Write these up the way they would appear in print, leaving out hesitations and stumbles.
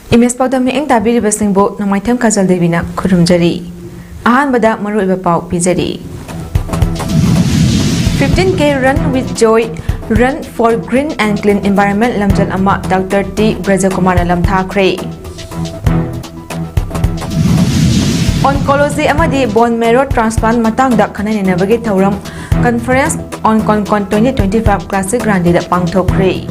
Imes PAODAM mi eng tabiriba singbo namaitham kajal devina khurumjari. Ahanbada maruiba pau pijari. 15K Run with Joy, Run for Green and Clean Environment lamjal ama Dr. T. Brajakumar lamthakre. Oncology amadi bone marrow transplant matangda khanaininabagi thauram Conference on Concon 2025 Classic Grande da pangthokre.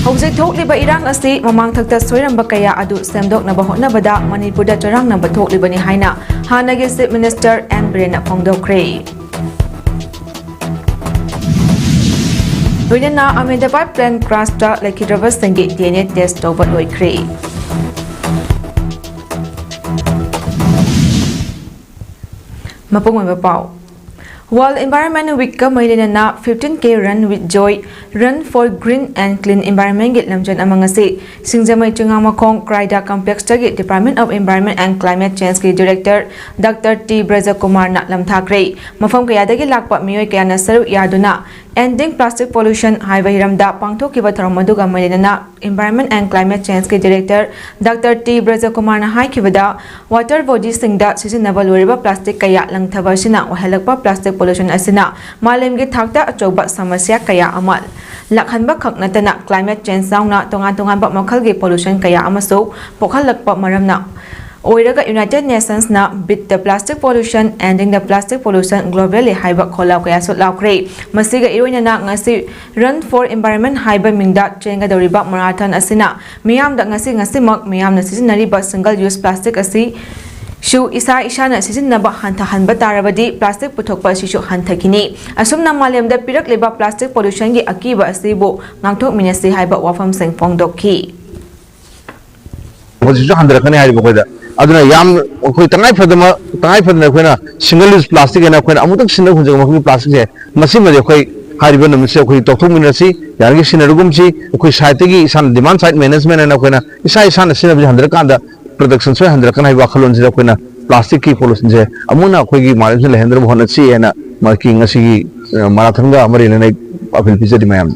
Hojai thokliba irang asi mamang thakta soiramba kaya adu semdoknaba hotnabada Manipurda charangnaba thoklibani haina hanagi Chief Minister N. Birena phongdokre. Loinana Ahmedabad plane crashta lekhidraba singgi DNA test tawba loikre. Mapungweba pau World Environment Week ka mailina 15K Run with Joy, Run for Green and Clean Environment git lamjan amang asi singjamai chungamakong Kraida Complex tagi Department of Environment and Climate Change ki Director Dr. T. Brajakumar na lamthakre mafam kayadagi lakpa miyoi kaya na saru yaduna Ending Plastic Pollution haiba hiramda pangthokiba tharamuduga mailina Environment and Climate Change ki Director Dr. T. Brajakumar na haikibada water bodies singda sisinaba loriba plastic kaya langthaba sina wahalakpa plastic pollution asina malemgi thakta achoba samasya kaya amal lakhanba khaknatana climate change sauna tongan ba makhalgi pollution kaya amaso pokhalakpa maramna oiraga United Nations na beat the plastic pollution ending the plastic pollution globally haiba khola kaya so laukre masiga iroina na ngasi Run for Environment haiba mingda chenga doriba marathon asina miyam da ngasi mak miyam na sisinariba single use plastic asi Shu isa na sisinaba hantahanba tarabadi plastic puthokpa sishu hanthakini asumna malemda pirak leba plastic pollution gi akiba asibo ngangthok minasi haiba wafam sing phongdokhi position handrakani haiba koida aduna yam koi tangai fadama koina single use plastic ena koina amutak sinna hunjang makni plastic je masi made koi hariba namse koi tokthok minasi yargi sinarugumchi koi site gi san demand side management ena koina isa na sinabi handrakanda production so handra kan hai wakhalon jira koina plastic ki pollution je amuna khoi gi marim se lehendra bhona chi ena marking asi marathon ga amari ne apil pizadi mayam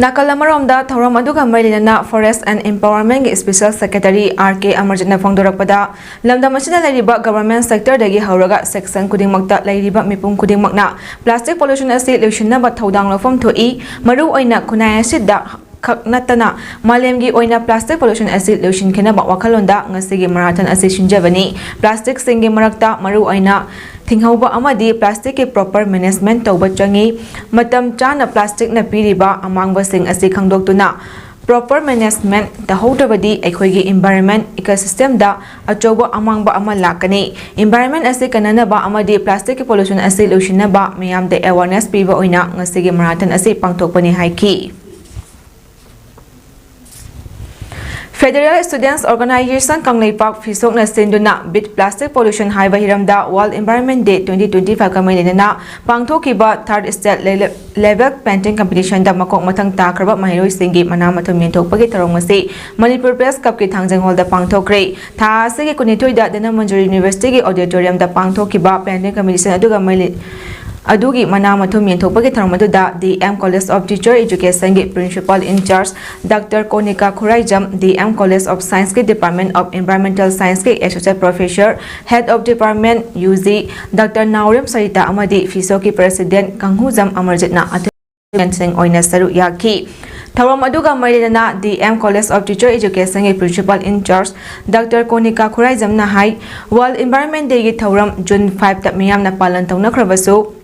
Nakalamaramda thoram aduga mailina Forest and Empowerment gi Special Secretary R.K. Amarjitna phongdorakpada lamda masina lairiba government sector dagi hauraga section kudingmakta lairiba mipum kudingmakna plastic pollution asi leushinaba thodang lofam thoi maru oina khunai asidda Natana Malemgi oina plastic pollution acid lotion kenaba wakalonda ngasigi marathon asi shinjabani plastic singi marakta maru oina thinghoba amadi plastic ki proper management tawba changi matam chana plastic na piriba amangba sing asi khangdoktuna proper management the hodabadi ekhoigi environment ecosystem da achoba amangba ama lakani environment asi kanana ba amadi plastic pollution acid lotion na ba miyam de awareness piba oina ngasigi marathon asi pangthokpani haiki Federal Students Organization Kanglei Park Fisok na senduna beat plastic pollution haiba hiramda World Environment Day 2025 kamailena pangthokiba third state level painting competition da makok mathang takraba mahiroi singi manamathum minthokpagi tarongmasi Manipur Press Cup ki thangjang hall da pangthokre tha asigi kunithoi da Dhanamandjari University ki auditorium da pangthokiba painting competition aduga maili Adugi manamathum minthokpagi tharmadu DM College of Teacher Education ki Principal in Charge Dr. Konika Khuraijam DM College of Science ki Department of Environmental Science ki Associate Professor Head of Department UZ Dr. Naurem Sarita amadi FISO ki President Kanghujam Amarjitna athuan sing oina saru yaki Tharam aduga mailina DM College of Teacher Education ki Principal in Charge Dr. Konika Khuraijam na hai World Environment Day ki tharam June 5 ta miyam na palan tawnakhrabasu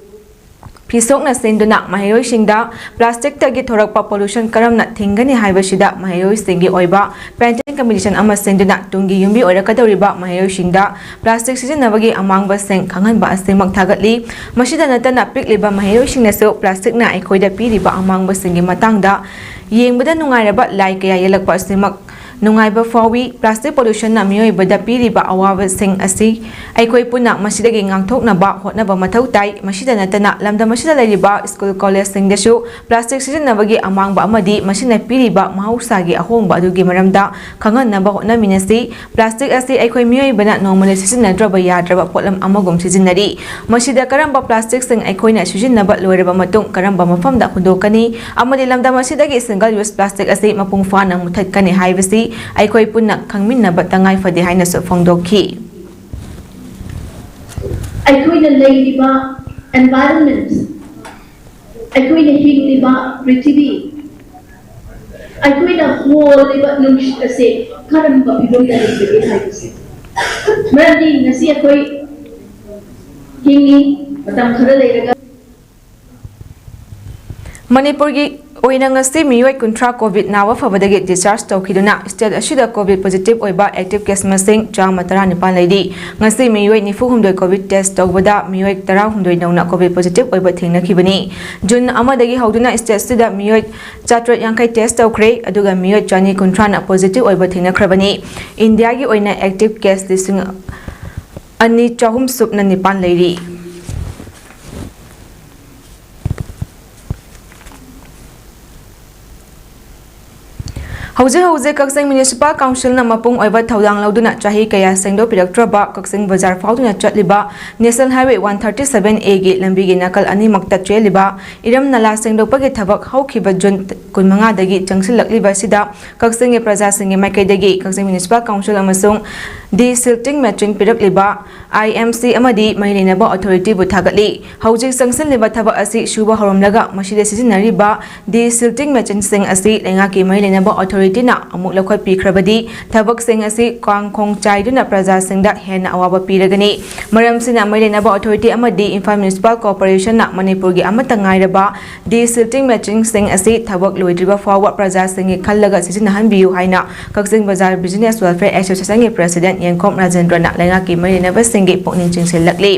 Fisok na senduna mahiroi singda plastic tagi thorakpa pollution karamna thingani haibasida mahiroi singi oiba painting competition ama senduna tungi yumbi oirakadoriba mahiroi singda plastic sisinabagi amangba seng khanganba asemak thagatli masida natana pikliba mahiroi singnaso plastic na aikoida piriba amangba singi matangda yengbada nungairaba lai kaya yelakpa asemak ꯅꯨꯡꯉꯥꯏꯕ ꯐꯥꯎꯏ plastic ꯄꯣꯂꯨꯁꯟꯅ ꯃꯤꯑꯣꯏꯕꯗ ꯄꯤꯔꯤꯕ ꯑꯋꯥꯕꯁꯤꯡ ꯑꯁꯤ ꯑꯩꯈꯣꯏ ꯄꯨꯟꯅ ꯃꯁꯤꯗꯒꯤ ꯉꯥꯛꯊꯣꯛꯅꯕ ꯍꯣꯠꯅꯕ ꯃꯊꯧ ꯇꯥꯏ ꯃꯁꯤꯗ ꯅꯠꯇꯅ ꯂꯝꯗꯝ ꯑꯁꯤꯗ ꯂꯩꯔꯤꯕ ꯁ꯭ꯀꯨꯜ ꯀꯣꯂꯦꯖꯁꯤꯡꯗꯁꯨ ꯄ꯭ꯂꯥꯁꯇꯤꯛ ꯁꯤꯖꯤꯟꯅꯕꯒꯤ ꯑꯃꯥꯡꯕ ꯑꯃꯗꯤ ꯃꯁꯤꯅ ꯄꯤꯔꯤꯕ ꯃꯍꯧꯁꯥꯒꯤ ꯑꯍꯣꯡꯕ ꯑꯗꯨꯒꯤ ꯃꯔꯝꯗ ꯈꯪꯍꯟꯅꯕ ꯍꯣꯠꯅꯃꯤꯟꯅꯁꯤ ꯄ꯭ꯂꯥꯁꯇꯤꯛ ꯑꯁꯤ ꯑꯩꯈꯣꯏ ꯃꯤꯑꯣꯏꯕꯅ ꯅꯣꯡꯃꯗ ꯁꯤꯖꯤꯟꯅꯗ꯭ꯔꯕ ꯌꯥꯗ꯭ꯔꯕ ꯄꯣꯠꯂꯝ ꯑꯃꯒꯨꯝ ꯁꯤꯖꯤꯟꯅꯔꯤ ꯃꯁꯤꯗ ꯀꯔꯝꯕ ꯄ꯭ꯂꯥꯁꯇꯤꯛꯁꯤꯡ ꯑꯩꯈꯣꯏꯅ ꯁꯤꯖꯤꯟꯅꯕ ꯂꯣꯏꯔꯕ ꯃꯇꯨꯡ ꯀꯔꯝꯕ ꯃꯐꯝꯗ ꯍꯨꯟꯗꯣꯛꯀꯅꯤ ꯑꯃꯗꯤ ꯂꯝꯗꯝ ꯑꯁꯤꯗꯒꯤ ꯁꯤꯡꯒꯜ ꯌꯨꯁ ꯄ꯭ꯂꯥꯁꯇꯤꯛ ꯑꯁꯤ ꯃꯄꯨꯡ ꯐꯥꯅ ꯃꯨꯠꯊꯠꯀꯅꯤ ꯍꯥꯏꯕꯁꯤ ꯑꯩꯈꯣꯏ ꯄꯨꯟꯅ ꯈꯪꯃꯤꯟꯅꯕ ꯇꯉꯥꯏꯐꯗꯦ ꯍꯥꯏꯅꯁꯨ ꯐꯣꯡꯗꯣꯛꯈꯤ ꯑꯩꯈꯣꯏꯅ ꯂꯩꯔꯤꯕ environment ꯑꯩꯈꯣꯏꯅ ꯍꯤꯡꯂꯤꯕ ꯄ꯭ꯔꯤꯊꯤꯕꯤ ꯑꯩꯈꯣꯏꯅ ꯍꯣꯜꯂꯤꯕ ꯅꯨꯡꯁꯤꯠ ꯑꯁꯤ ꯀꯔꯝꯕ ꯐꯤꯕꯝꯗ ꯂꯩꯕꯒꯦ ꯍꯥꯏꯕꯁꯤ ꯃꯔꯝꯗꯤ ꯉꯁꯤ ꯑꯩꯈꯣꯏ ꯍꯤꯡꯉꯤ ꯃꯇꯝ ꯈꯔ ꯂꯩꯔꯒ ꯃꯅꯤꯄꯨꯔꯒꯤ ꯑꯣꯏꯅ ꯉꯁꯤ ꯃꯤꯑꯣꯏ 30 ꯀꯣꯚꯤꯗ ꯅꯥꯕ ꯐꯕꯗꯒꯤ ꯗꯤꯁꯆꯥꯔꯖ ꯇꯧꯈꯤꯗꯨꯅ ꯁ꯭ꯇꯦꯠ ꯑꯁꯤꯗ ꯀꯣꯚꯤꯗ ꯄꯣꯖꯤꯇꯤꯚ ꯑꯣꯏꯕ ꯑꯦꯛꯇꯤꯚ ꯀꯦꯁ ꯃꯁꯤꯡ 119 ꯂꯩꯔꯤ ꯉꯁꯤ ꯃꯤꯑꯣꯏ 94 ꯀꯣꯚꯤꯗ ꯇꯦꯁꯠ ꯇꯧꯕꯗ ꯃꯤꯑꯣꯏ 19 ꯅꯧꯅ ꯀꯣꯚꯤꯗ ꯄꯣꯖꯤꯇꯤꯚ ꯑꯣꯏꯕ ꯊꯦꯡꯅꯈꯤꯕꯅꯤ ꯖꯨꯟ 1 ꯍꯧꯗꯨꯅ ꯁ꯭ꯇꯦꯠ ꯑꯁꯤꯗ ꯃꯤꯑꯣꯏ 750 ꯇꯦꯁꯠ ꯇꯧꯈ꯭ꯔꯦ ꯑꯗꯨꯒ ꯃꯤꯑꯣꯏ 230ꯅ ꯄꯣꯖꯤꯇꯤꯚ ꯑꯣꯏꯕ ꯊꯦꯡꯅꯈ꯭ꯔꯕꯅꯤ ꯏꯟꯗꯤꯌꯥꯒꯤ ꯑꯣꯏꯅ ꯑꯦꯛꯇꯤꯚ ꯀꯦꯁ 2,309 ꯂꯩꯔꯤ ꯍꯧꯖꯤꯛ ꯀꯛꯆꯤꯡ ꯃ꯭ꯌꯨꯅꯤꯁꯤꯄꯥꯜ ꯀꯥꯎꯟꯁꯤꯜꯅ ꯃꯄꯨꯡ ꯑꯣꯏꯕ ꯊꯧꯗꯥꯡ ꯂꯧꯗꯨꯅ ꯆꯍꯤ ꯀꯌꯥ ꯁꯦꯡꯗꯣꯛꯄꯤꯔꯛꯇ꯭ꯔꯕ ꯀꯛꯆꯤꯡ ꯕꯖꯥꯔ ꯐꯥꯎꯗꯨꯅ ꯆꯠꯂꯤꯕ ꯅꯦꯁꯅꯦꯜ ꯍꯥꯏꯋꯦ 137A ꯒꯤ ꯂꯝꯕꯤꯒꯤ ꯅꯥꯀꯜ ꯑꯅꯤꯃꯛꯇ ꯆꯦꯜꯂꯤꯕ ꯏꯔꯝ ꯅꯂꯥ ꯁꯦꯡꯗꯣꯛꯄꯒꯤ ꯊꯕꯛ ꯍꯧꯈꯤꯕ ꯖꯨꯟ 15ꯗꯒꯤ ꯆꯪꯁꯤꯜꯂꯛꯂꯤꯕ ꯑꯁꯤꯗ ꯀꯛꯆꯤꯡꯒꯤ ꯄ꯭ꯔꯖꯥꯁꯤꯡꯒꯤ ꯃꯥꯏꯀꯩꯗꯒꯤ ꯀꯛꯆꯤꯡ ꯃ꯭ꯌꯨꯅꯤꯁꯤꯄꯥꯜ ꯀꯥꯎꯟꯁꯤꯜ ꯑꯃꯁꯨꯡ ꯗꯤꯁꯤꯜꯇꯤꯡ ꯃꯦꯆꯤꯟ ꯄꯤꯔꯛꯂꯤꯕ IMC ꯑꯃꯗꯤ ꯃꯔꯤ ꯂꯩꯅꯕ ꯑꯣꯊꯣꯔꯤꯇꯤꯕꯨ ꯊꯥꯒꯠꯂꯤ ꯍꯧꯖꯤꯛ ꯆꯪꯁꯤꯜꯂꯤꯕ ꯊꯕꯛ ꯑꯁꯤ ꯁꯨꯕ ꯍꯧꯔꯝꯂꯒ ꯃꯁꯤꯗ ꯁꯤꯖꯤꯟꯅꯔꯤꯕ ꯗꯤꯁꯤꯜꯇꯤꯡ ꯃꯦꯆꯤꯟꯁꯤꯡ ꯑꯁꯤ ꯂꯩꯉꯥꯛꯀꯤ ꯃꯔꯤ ꯂꯩꯅꯕ ꯑꯣꯊꯣꯔꯤꯇꯤꯅ ꯑꯃꯨꯛ ꯂꯧꯈꯠꯄꯤꯈ꯭ꯔꯕꯗꯤ ꯊꯕꯛꯁꯤꯡ ꯑꯁꯤ ꯀꯥꯡꯈꯣꯡ ꯆꯥꯏꯗꯨꯅ प्रजाꯁꯤꯡꯗ ꯍꯦꯟꯅ ꯑꯋꯥꯕ ꯄꯤꯔꯒꯅꯤ ꯃꯔꯝꯁꯤꯅ ꯃꯔꯤ ꯂꯩꯅꯕ ꯑꯣꯊꯣꯔꯤꯇꯤ ꯑꯃꯗꯤ ꯏꯝꯐꯥꯜ ꯃ꯭ꯌꯨꯅꯤꯁꯤꯄꯥꯜ ꯀꯣꯔꯄꯣꯔꯦꯁꯟꯅ ꯃꯅꯤꯄꯨꯔꯒꯤ ꯑꯃꯠꯇ ꯉꯥꯏꯔꯕ ꯗꯤꯁꯤꯜꯇꯤꯡ ꯃꯦꯆꯤꯟꯁꯤꯡ ꯑꯁꯤ ꯊꯕꯛ ꯂꯣꯏꯗ꯭ꯔꯤꯕ ꯐꯥꯎꯕ प्रजाꯁꯤꯡꯒꯤ ꯈꯜꯂꯒ ꯁꯤꯖꯤꯟꯅꯍꯟꯕꯤꯌꯨ ꯍꯥꯏꯅ Kakching Bazar business welfare ꯑꯦꯁꯣꯁꯤꯌꯦꯁꯟꯒꯤ president ꯌꯦꯡꯈꯣꯝ ꯔꯥꯖꯦꯟꯗ꯭ꯔꯅ ꯂꯩꯉꯥꯛꯀꯤ ꯃꯔꯤ ꯂꯩꯅꯕꯁꯤꯡꯒꯤ ꯄꯨꯛꯅꯤꯡ ꯆꯤꯡꯁꯤꯜꯂꯛꯂꯤ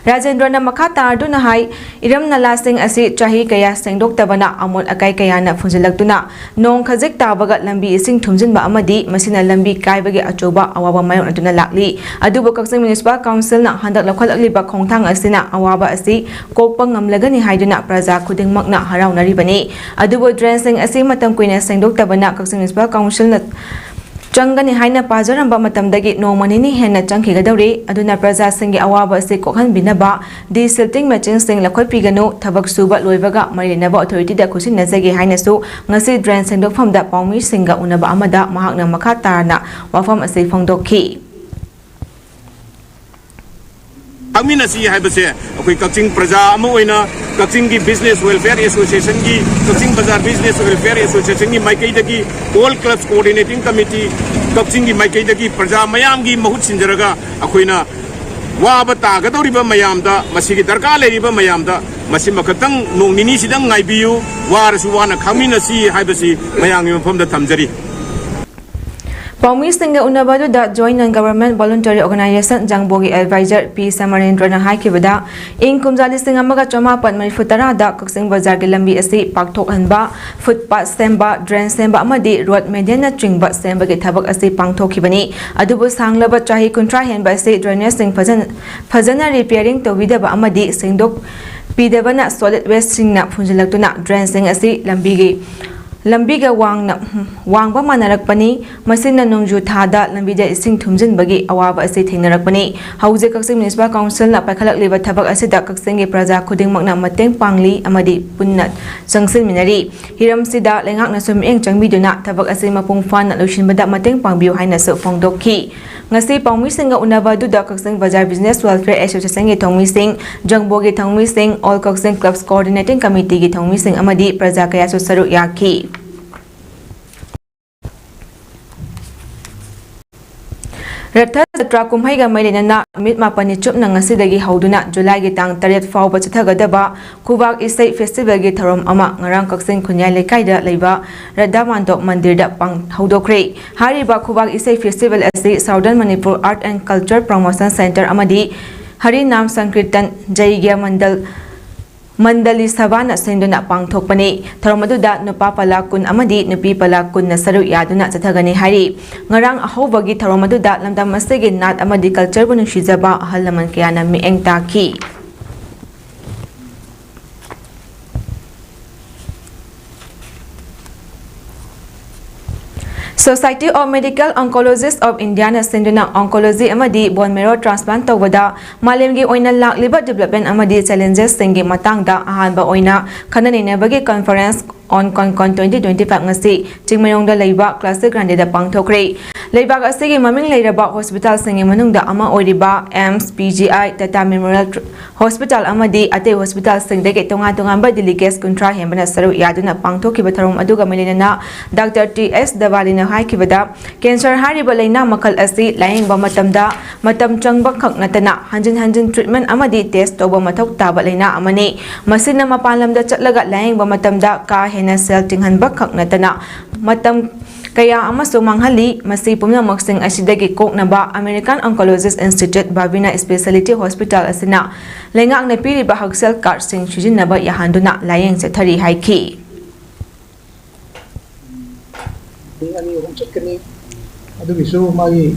ꯔꯥꯖꯦꯟꯗ꯭ꯔꯅ ꯃꯈꯥ ꯇꯥꯗꯨꯅ ꯍꯥꯏ ꯏꯔꯝ ꯅꯂꯥꯁꯤꯡ ꯑꯁꯤ ꯆꯍꯤ ꯀꯌꯥ ꯁꯦꯡꯗꯣꯛꯇꯕꯅ ꯑꯃꯣꯠ ꯑꯀꯥꯏ ꯀꯌꯥꯅ ꯐꯨꯟꯖꯤꯜꯂꯛꯇꯨꯅ ꯅꯣꯡ ꯈꯖꯤꯛ ꯇꯥꯕꯒ ꯂꯝꯕꯤ ꯏꯁꯤꯡ ꯊꯨꯝꯖꯤꯟꯕ ꯑꯃꯗꯤ ꯃꯁꯤꯅ ꯂꯝꯕꯤ ꯀꯥꯏꯕꯒꯤ ꯑꯆꯧꯕ ꯑꯋꯥꯕ ꯃꯥꯌꯣꯛꯅꯗꯨꯅ ꯂꯥꯛꯂꯤ ꯑꯗꯨꯕꯨ ꯀꯛꯆꯤꯡ ꯃ꯭ꯌꯨꯅꯤꯁꯤꯄꯥꯜ ꯀꯥꯎꯟꯁꯤꯜꯅ ꯍꯟꯗꯛ ꯂꯧꯈꯠꯂꯛꯂꯤꯕ ꯈꯣꯡꯊꯥꯡ ꯑꯁꯤꯅ ꯑꯋꯥꯕ ꯑꯁꯤ ꯀꯣꯛꯄ ꯉꯝꯂꯒꯅꯤ ꯍꯥꯏꯗꯨꯅ ꯄ꯭ꯔꯖꯥ ꯈꯨꯗꯤꯡꯃꯛꯅ ꯍꯔꯥꯎꯅꯔꯤꯕꯅꯤ ꯑꯗꯨꯕꯨ ꯗ꯭ꯔꯦꯟꯁꯤꯡ ꯑꯁꯤ ꯃꯇꯝ ꯀꯨꯏꯅ ꯁꯦꯡꯗꯣꯛꯇꯕꯅ ꯀꯛꯆꯤꯡ ꯃ꯭ꯌꯨꯅꯤꯁꯤꯄꯥꯜ ꯀꯥꯎꯟꯁꯤꯜꯅ ꯆꯪꯒꯅꯤ ꯍꯥꯏꯅ ꯄꯥꯖꯔꯝꯕ ꯃꯇꯝꯗꯒꯤ ꯅꯣꯡꯃ ꯅꯤꯅꯤ ꯍꯦꯟꯅ ꯆꯪꯈꯤꯒꯗꯧꯔꯤ ꯑꯗꯨꯅ ꯄ꯭ꯔꯖꯥꯁꯤꯡꯒꯤ ꯑꯋꯥꯕ ꯑꯁꯤ ꯀꯣꯛꯍꯟꯕꯤꯅꯕ ꯗꯤꯁꯤꯜꯇꯤꯡ ꯃꯦꯆꯤꯟꯁꯤꯡ ꯂꯧꯈꯠꯄꯤꯒꯅꯨ ꯊꯕꯛ ꯁꯨꯕ ꯂꯣꯏꯕꯒ ꯃꯔꯤ ꯂꯩꯅꯕ ꯑꯣꯊꯣꯔꯤꯇꯤꯗ ꯈꯨꯠꯁꯤꯟꯅꯖꯒꯦ ꯍꯥꯏꯅꯁꯨ ꯉꯁꯤ ꯗ꯭ꯔꯦꯟ ꯁꯦꯡꯗꯣꯛꯐꯝꯗ ꯄꯥꯎꯃꯤꯁꯤꯡꯒ ꯎꯅꯕ ꯑꯃꯗ ꯃꯍꯥꯛꯅ ꯃꯈꯥ ꯇꯥꯅ ꯋꯥꯐꯝ ꯑꯁꯤ ꯐꯣꯡꯗꯣꯛꯈꯤ ꯈꯪꯃꯤꯟꯅꯁꯤ ꯍꯥꯏꯕꯁꯦ ꯑꯩꯈꯣꯏ ꯀꯛꯆꯤꯡ ꯄ꯭ꯔꯖꯥ ꯑꯃ ꯑꯣꯏꯅ ꯀꯛꯆꯤꯡꯒꯤ business welfare ꯑꯦꯁꯣꯁꯤꯌꯦꯁꯟꯒꯤ Kakching Bazar business welfare ꯑꯦꯁꯣꯁꯤꯌꯦꯁꯟꯒꯤ ꯃꯥꯏꯀꯩꯗꯒꯤ ꯑꯣꯜ ꯀ꯭ꯂꯕꯁ ꯀꯣꯑꯣꯔꯗꯤꯅꯦꯇꯤꯡ ꯀꯃꯤꯇꯤ ꯀꯛꯆꯤꯡꯒꯤ ꯃꯥꯏꯀꯩꯗꯒꯤ ꯄ꯭ꯔꯖꯥ ꯃꯌꯥꯝꯒꯤ ꯃꯍꯨꯠ ꯁꯤꯟꯖꯔꯒ ꯑꯩꯈꯣꯏꯅ ꯋꯥꯕ ꯇꯥꯒꯗꯧꯔꯤꯕ ꯃꯌꯥꯝꯗ ꯃꯁꯤꯒꯤ ꯗꯔꯀꯥꯔ ꯂꯩꯔꯤꯕ ꯃꯌꯥꯝꯗ ꯃꯁꯤ ꯃꯈꯛꯇꯪ ꯅꯣꯡ ꯅꯤꯅꯤꯁꯤꯗꯪ ꯉꯥꯏꯕꯤꯌꯨ ꯋꯥꯔꯁꯨ ꯋꯥꯅ ꯈꯪꯃꯤꯟꯅꯁꯤ ꯍꯥꯏꯕꯁꯤ ꯃꯌꯥꯝꯒꯤ ꯃꯐꯝꯗ ꯊꯝꯖꯔꯤ ꯄꯥꯎꯃꯤꯁꯤꯡꯒ ꯎꯅꯕ ꯑꯗꯨꯗ ꯖꯣꯏꯟ ꯅꯟ ꯒꯚꯔꯟꯃꯦꯟꯠ ꯚꯣꯂꯨꯟꯇꯔꯤ ꯑꯣꯔꯒꯅꯥꯏꯖꯦꯁꯟ ꯖꯪꯕꯣꯒꯤ ꯑꯦꯗꯚꯥꯏꯖꯔ ꯄꯤ ꯁꯃꯔꯦꯟꯗ꯭ꯔꯅ ꯍꯥꯏꯈꯤꯕꯗ ꯏꯪ ꯀꯨꯝꯖꯥ 1990ꯗ ꯀꯛꯆꯤꯡ ꯕꯖꯥꯔꯒꯤ ꯂꯝꯕꯤ ꯑꯁꯤ ꯄꯥꯛꯊꯣꯛꯍꯟꯕ ꯐꯨꯠꯄꯥꯊ ꯁꯦꯝꯕ ꯗ꯭ꯔꯦꯟ ꯁꯦꯝꯕ ꯑꯃꯗꯤ ꯔꯣꯗ ꯃꯦꯟꯇꯦꯅꯦꯟꯁꯅꯆꯤꯡꯕ ꯁꯦꯝꯕꯒꯤ ꯊꯕꯛ ꯑꯁꯤ ꯄꯥꯡꯊꯣꯛꯈꯤꯕꯅꯤ ꯑꯗꯨꯕꯨ ꯁꯥꯡꯂꯕ ꯆꯍꯤ 30 ꯍꯦꯟꯕ ꯑꯁꯤ ꯗ꯭ꯔꯦꯅꯦꯖꯁꯤꯡ ꯐꯖꯅ ꯔꯤꯄꯦꯌꯔꯤꯡ ꯇꯧꯕꯤꯗꯕ ꯑꯃꯗꯤ ꯁꯦꯡꯗꯣꯛꯄꯤꯗꯕꯅ ꯁꯣꯂꯤꯗ ꯋꯦꯁꯠꯁꯤꯡꯅ ꯐꯨꯟꯖꯤꯜꯂꯛꯇꯨꯅ ꯗ꯭ꯔꯦꯟꯁꯤꯡ ꯑꯁꯤ ꯂꯝꯕꯤꯒ ꯋꯥꯡꯕ ꯃꯥꯟꯅꯔꯛꯄꯅꯤ ꯃꯁꯤꯅ ꯅꯣꯡꯖꯨ ꯊꯥꯗ ꯂꯝꯕꯤꯗ ꯏꯁꯤꯡ ꯊꯨꯝꯖꯤꯟꯕꯒꯤ ꯑꯋꯥꯕ ꯑꯁꯤ ꯊꯦꯡꯅꯔꯛꯄꯅꯤ ꯍꯧꯖꯤꯛ ꯀꯛꯆꯤꯡ ꯃ꯭ꯌꯨꯅꯤꯁꯤꯄꯥꯜ ꯀꯥꯎꯟꯁꯤꯜꯅ ꯄꯥꯏꯈꯠꯂꯛꯂꯤꯕ ꯊꯕꯛ ꯑꯁꯤꯗ ꯀꯛꯆꯤꯡꯒꯤ ꯄ꯭ꯔꯖꯥ ꯈꯨꯗꯤꯡꯃꯛꯅ ꯃꯇꯦꯡ ꯄꯥꯡꯂꯤ ꯑꯃꯗꯤ ꯄꯨꯟꯅ ꯆꯪꯁꯤꯟꯃꯤꯟꯅꯔꯤ ꯍꯤꯔꯝꯁꯤꯗ ꯂꯩꯉꯥꯛꯅꯁꯨ ꯃꯤꯠꯌꯦꯡ ꯆꯪꯕꯤꯗꯨꯅ ꯊꯕꯛ ꯑꯁꯤ ꯃꯄꯨꯡ ꯐꯥꯅ ꯂꯣꯏꯁꯤꯟꯕꯗ ꯃꯇꯦꯡ ꯄꯥꯡꯕꯤꯌꯨ ꯍꯥꯏꯅꯁꯨ ꯐꯣꯡꯗꯣꯛꯈꯤ ꯉꯁꯤ ꯄꯥꯎꯃꯤꯁꯤꯡꯒ ꯎꯅꯕ ꯑꯗꯨꯗ ꯀꯛꯆꯤꯡ ꯕꯖꯥꯔ ꯕꯤꯖꯤꯅꯦꯁ ꯋꯦꯜꯐꯦꯌꯔ ꯑꯦꯁꯣꯁꯤꯌꯦꯁꯟꯒꯤ ꯊꯧꯃꯤꯁꯤꯡ ꯖꯪꯕꯣꯒꯤ ꯊꯧꯃꯤꯁꯤꯡ ꯑꯣꯜ ꯀꯛꯆꯤꯡ ꯀ꯭ꯂꯕꯁ ꯀꯣꯑꯣꯔꯗꯤꯅꯦꯇꯤꯡ ꯀꯃꯤꯇꯤꯒꯤ ꯊꯧꯃꯤꯁꯤꯡ ꯑꯃꯗꯤ ꯄ꯭ꯔꯖꯥ ꯀꯌꯥꯁꯨ ꯁꯔꯨꯛ ꯌꯥꯈꯤ ꯔꯊ ꯖꯇ꯭ꯔꯥ ꯀꯨꯝꯍꯩꯒ ꯃꯔꯤ ꯂꯩꯅꯅ ꯅꯨꯃꯤꯠ 9ꯅꯤ ꯆꯨꯞꯅ ꯉꯁꯤꯗꯒꯤ ꯍꯧꯗꯨꯅ ꯖꯨꯂꯥꯏꯒꯤ ꯇꯥꯡ 8 ꯐꯥꯎꯕ ꯆꯠꯊꯒꯗꯕ ꯈꯨꯕꯥꯛ ꯏꯁꯩ ꯐꯦꯁꯇꯤꯚꯦꯜꯒꯤ ꯊꯧꯔꯝ ꯑꯃ ꯉꯔꯥꯡ ꯀꯛꯆꯤꯡ ꯈꯨꯟꯌꯥꯏ ꯂꯩꯀꯥꯏꯗ ꯂꯩꯕ ꯔꯥꯙꯥ ꯃꯥꯟꯗꯣꯞ ꯃꯟꯗꯤꯔꯗ ꯍꯧꯗꯣꯛꯈ꯭ꯔꯦ ꯍꯥꯏꯔꯤꯕ ꯈꯨꯕꯥꯛ ꯏꯁꯩ ꯐꯦꯁꯇꯤꯚꯦꯜ ꯑꯁꯤ southern Manipur art and culture promotion centre ꯑꯃꯗꯤ ꯍꯔꯤꯅꯥꯝ ꯁꯪꯀꯤꯔꯇꯟ ꯖꯩꯒ꯭ꯌ ꯃꯟꯗꯜ Mandali Savana Senduna Pangthokpani Thoromaduda Nupa Pala Kun Amadi Nupi Pala Kun Nasaru Yaduna Zatagani Hari Ngarang Ahobagi Thoromaduda Lamdam Masigi Nat Amadi Culture Bunung Shizaba Halaman Kiana Mieng Taki Society of Medical Oncologists of India na sinduna oncology amadi bone marrow transplant tawada malemgi oina lakliba development amadi challenges singi matangda ahanba oina khananenabagi conference on Concon 2025 ngasi Chingmayongda leiba classic grande da pangthokre leiba asigi maming leiraba hospital singi manungda ama oiriba AIMS PGI Tata Memorial Hospital amadi ate hospital singdege tonga ba delegates kuntra hembana saru yaduna pangthokiba tharum aduga melinana Dr. TS Davalina haikibada cancer hariba leina makal asi layengba matamda matam changba khaknatana hanjin treatment amadi test toba mathok taba leina amani masina mapalamda chatlaga layengba matamda ka hena cell tinghanba khaknatana matam kaya amasung manghali masi pumnamak sing asidagi koknaba American Oncologist Institute Babina Specialty Hospital asina lengang na piriba hagsel card sing sijinaba yahanduna layeng sa thari haiki ani hom chakani adu bisu magi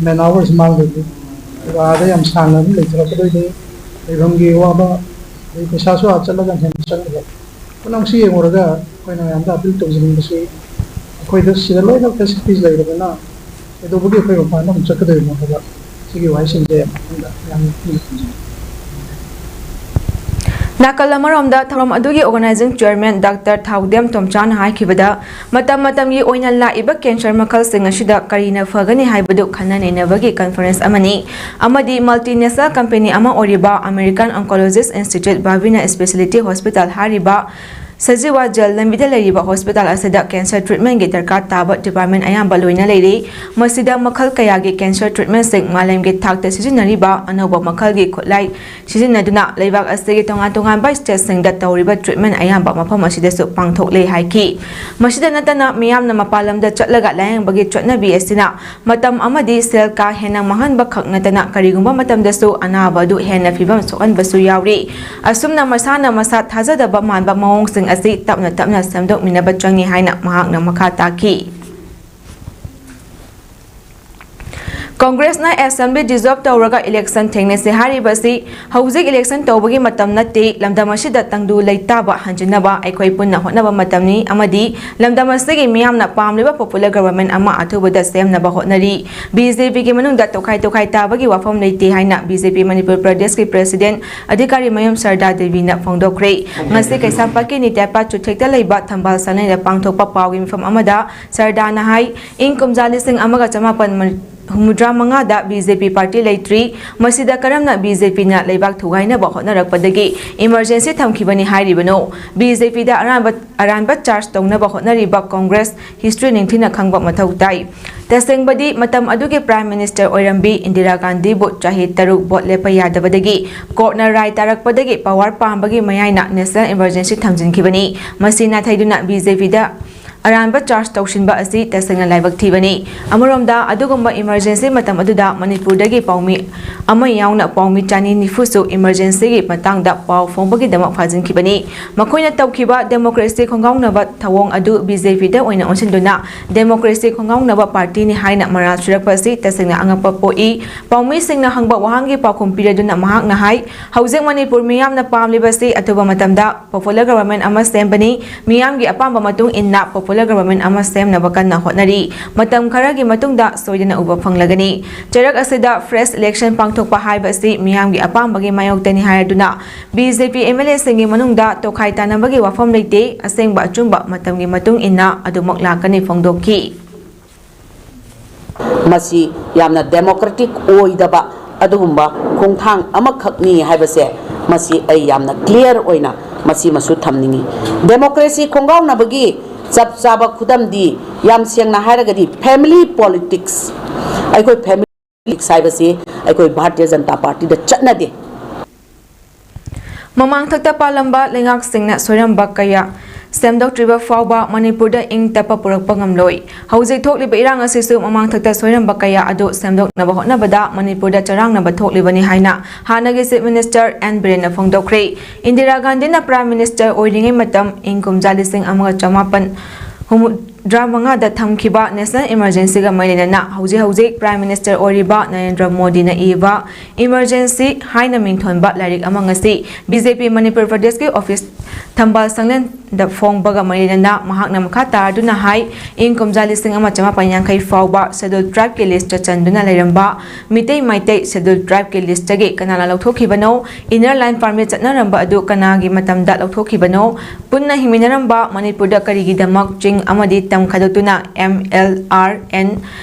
men hours mal de wa da yam sangam le jara ko de rebamgi wa ba de pesa so achala gan hen chang ba kunang si ngoraga koina yam da bil to jin bisu koi da si lo da facilities le ro na edo bugi koi ba na chakade mo ba sigi wa sin de yam Nakalamaramda Tharom Adugi Organizing Chairman Dr. Thaudem Tomchan haikibada matamgi oina laiba cancer makal sing asida karina fagani haibadu khananenabagi conference amani amadi multinational company ama oriba American Oncologist Institute Babina Specialty Hospital hariba Sajiwa Jal Lambida Lariba Hospital Asada Cancer Treatment Get Darkar Taba Department Ayam Baloina Lady Masida Makal Kayagi Cancer Treatment Sing Malam Get Takta Sijinariba Anoba Makalgi Kutlai Sijinaduna Labak Asagi Tongan by Testing that Tauriba Treatment Ayam Bamapa Masida Supang Tokle Haiki Masida Natana Miam Namapalam the Chatlaga Lang Bagi Chotna Biesina Matam Amadi Selka Hena Mahan Bakak Natana Karigumba Matam Dasu Anabadu Hena Fibam Sokan Basu Yauri Asumna Masana Masat Hazada Baman Bamong Sing asi tapna samdok minabachangi haina mahak na makataki Congress na Assembly dissolve tawraga election thengnese haribasi hauzik election tawbagi matam nate lamdamashida tangdu leitaba hanjinaba aikoi punna hotnaba matamni amadi lamdamasigi miyamna pamliba popular government ama athubada semnaba hotnari BJP gi manungda tokai tabagi wafam leite haina BJP Manipur Pradesh ki president adhikari mayam Sarda Devi na phongdokre ngasi kaisampaki ni tapa chuthekta leiba thambal sanai da pangthokpa pawgi mifam amada Sarda na hai ing kumjali sing amaga chamapan Humudra Mangada BJP Party Laitri Masida Karamna BJP na Laibak Thugaina Bahotnarakpadagi emergency thamkibani hairibano BJP da aranba charge tongna bahotnariba Congress history ningthina khangba mathau tai tasengbadi matam aduge Prime Minister Oirambi Indira Gandhi bu chahi taruk bot lepa yadabadagi court na rai tarakpadagi power pambagi mayaina national emergency thamjinkibani masina thaiduna BJP da Aranba charge Taushinba asi Tasanga Laibak Tibani Amuromda Adugumba emergency matam aduda Manipur dagi Paumi Ama Yauna Paumi Chani Nifusu emergency matangda Pau Fombagi Damak Fazin Kibani Makoina Taukiba Democracy Kongaung Nava Tawong Adu BJP da Oina Onsinduna Democracy Kongaung Nava Party ni Haina Maral Shirakpasi Tasanga Angapa Poi Paumi Singna Hangba Wahangi Pakumpira Duna Mahak Nahai Housing Manipur Miyam na Pamlibasi Atuba Matamda Popular Government Ama Sembani Miyam gi Apamba Matung Inna Popular Government ama sem na bakan na hotnari matam kharagi matungda soidana uba phanglagani charak asida fresh election pangthokpa haiba si miyamgi apambagi mayoktani hayaduna BJP MLA singi manungda tokhai tanabagi wafam leite asengba achumba matamgi matung inna adumak lakani phongdoki masi yamna democratic oidaba adugumba khongthang amakhakni haibase masi ay yamna clear oina masi masu thamningi democracy khongaw na bagi Chap chaba khudam di yam siang na haragadi family politics aikoi family politics haibasi aikoi Bharatiya Janata Party da chatna de Mamang thakta palamba lengak singna soiramba kaya ꯁꯦꯝꯗꯣꯛꯇ꯭ꯔꯤꯕ ꯐꯥꯎꯕ ꯃꯅꯤꯄꯨꯔꯗ ꯏꯪ ꯇꯞꯄ ꯄꯨꯔꯛꯄ ꯉꯝꯂꯣꯏ ꯍꯧꯖꯤꯛ ꯊꯣꯛꯂꯤꯕ ꯏꯔꯥꯡ ꯑꯁꯤꯁꯨ ꯃꯃꯥꯡ ꯊꯛꯇ ꯁꯣꯏꯔꯝꯕ ꯀꯌꯥ ꯑꯗꯨ ꯁꯦꯝꯗꯣꯛꯅꯕ ꯍꯣꯠꯅꯕꯗ ꯃꯅꯤꯄꯨꯔꯗ ꯆꯔꯥꯡꯅꯕ ꯊꯣꯛꯂꯤꯕꯅꯤ ꯍꯥꯏꯅ ꯍꯥꯟꯅꯒꯤ ꯆꯤꯞ ꯃꯤꯅꯤꯁꯇꯔ ꯑꯦꯟ ꯕꯤꯔꯦꯟꯅ ꯐꯣꯡꯗꯣꯛꯈ꯭ꯔꯦ ꯏꯟꯗꯤꯔꯥ ꯒꯥꯟꯙꯤꯅ ꯄ꯭ꯔꯥꯏꯝ ꯃꯤꯅꯤꯁꯇꯔ ꯑꯣꯏꯔꯤꯉꯩ ꯃꯇꯝ ꯏꯪ ꯀꯨꯝꯖꯥ 1985ꯗ ꯊꯝꯈꯤꯕ ꯅꯦꯁꯅꯦꯜ ꯏꯃꯔꯖꯦꯟꯁꯤꯒ ꯃꯔꯤ ꯂꯩꯅꯅ ꯍꯧꯖꯤꯛ ꯄ꯭ꯔꯥꯏꯝ ꯃꯤꯅꯤꯁꯇꯔ ꯑꯣꯏꯔꯤꯕ ꯅꯔꯦꯟꯗ꯭ꯔ ꯃꯣꯗꯤꯅ ꯏꯕ ꯏꯃꯔꯖꯦꯟꯁꯤ ꯍꯥꯏꯅ ꯃꯤꯡꯊꯣꯟꯕ ꯂꯥꯏꯔꯤꯛ ꯑꯃ ꯉꯁꯤ ꯕꯤꯖꯦꯄꯤ ꯃꯅꯤꯄꯨꯔ ꯄ꯭ꯔꯗꯦꯁꯀꯤ ꯑꯣꯐꯤꯁ ꯊꯝꯕꯥꯜ ꯁꯪꯂꯦꯟꯗ ꯐꯣꯡꯕꯒ ꯃꯔꯤ ꯂꯩꯅꯅ ꯃꯍꯥꯛꯅ ꯃꯈꯥ ꯇꯥꯗꯨꯅ ꯍꯥꯏ ꯏꯪ ꯀꯨꯝꯖꯥ 1950 ꯐꯥꯎꯕ ꯁꯦꯗꯨꯜ ꯇ꯭ꯔꯥꯏꯕꯀꯤ ꯂꯤꯁꯇ ꯆꯟꯗꯨꯅ ꯂꯩꯔꯝꯕ ꯃꯤꯇꯩ ꯃꯩꯇꯩ ꯁꯦꯗꯨꯜ ꯇ꯭ꯔꯥꯏꯕꯀꯤ ꯂꯤꯁꯇꯒꯤ ꯀꯅꯥꯅ ꯂꯧꯊꯣꯛꯈꯤꯕꯅꯣ ꯏꯅꯔ ꯂꯥꯏꯟ ꯄꯥꯔꯃꯤꯠ ꯆꯠꯅꯔꯝꯕ ꯑꯗꯨ ꯀꯅꯥꯒꯤ ꯃꯇꯝꯗ ꯂꯧꯊꯣꯛꯈꯤꯕꯅꯣ ꯄꯨꯟꯅ ꯍꯤꯡꯃꯤꯟꯅꯔꯝꯕ ꯃꯅꯤꯄꯨꯔꯗ ꯀꯔꯤꯒꯤꯗꯃꯛ ꯆꯤꯡ ꯑꯃꯗꯤ ꯇꯝ ꯈꯥꯏꯗꯣꯛꯇꯨꯅ MLRN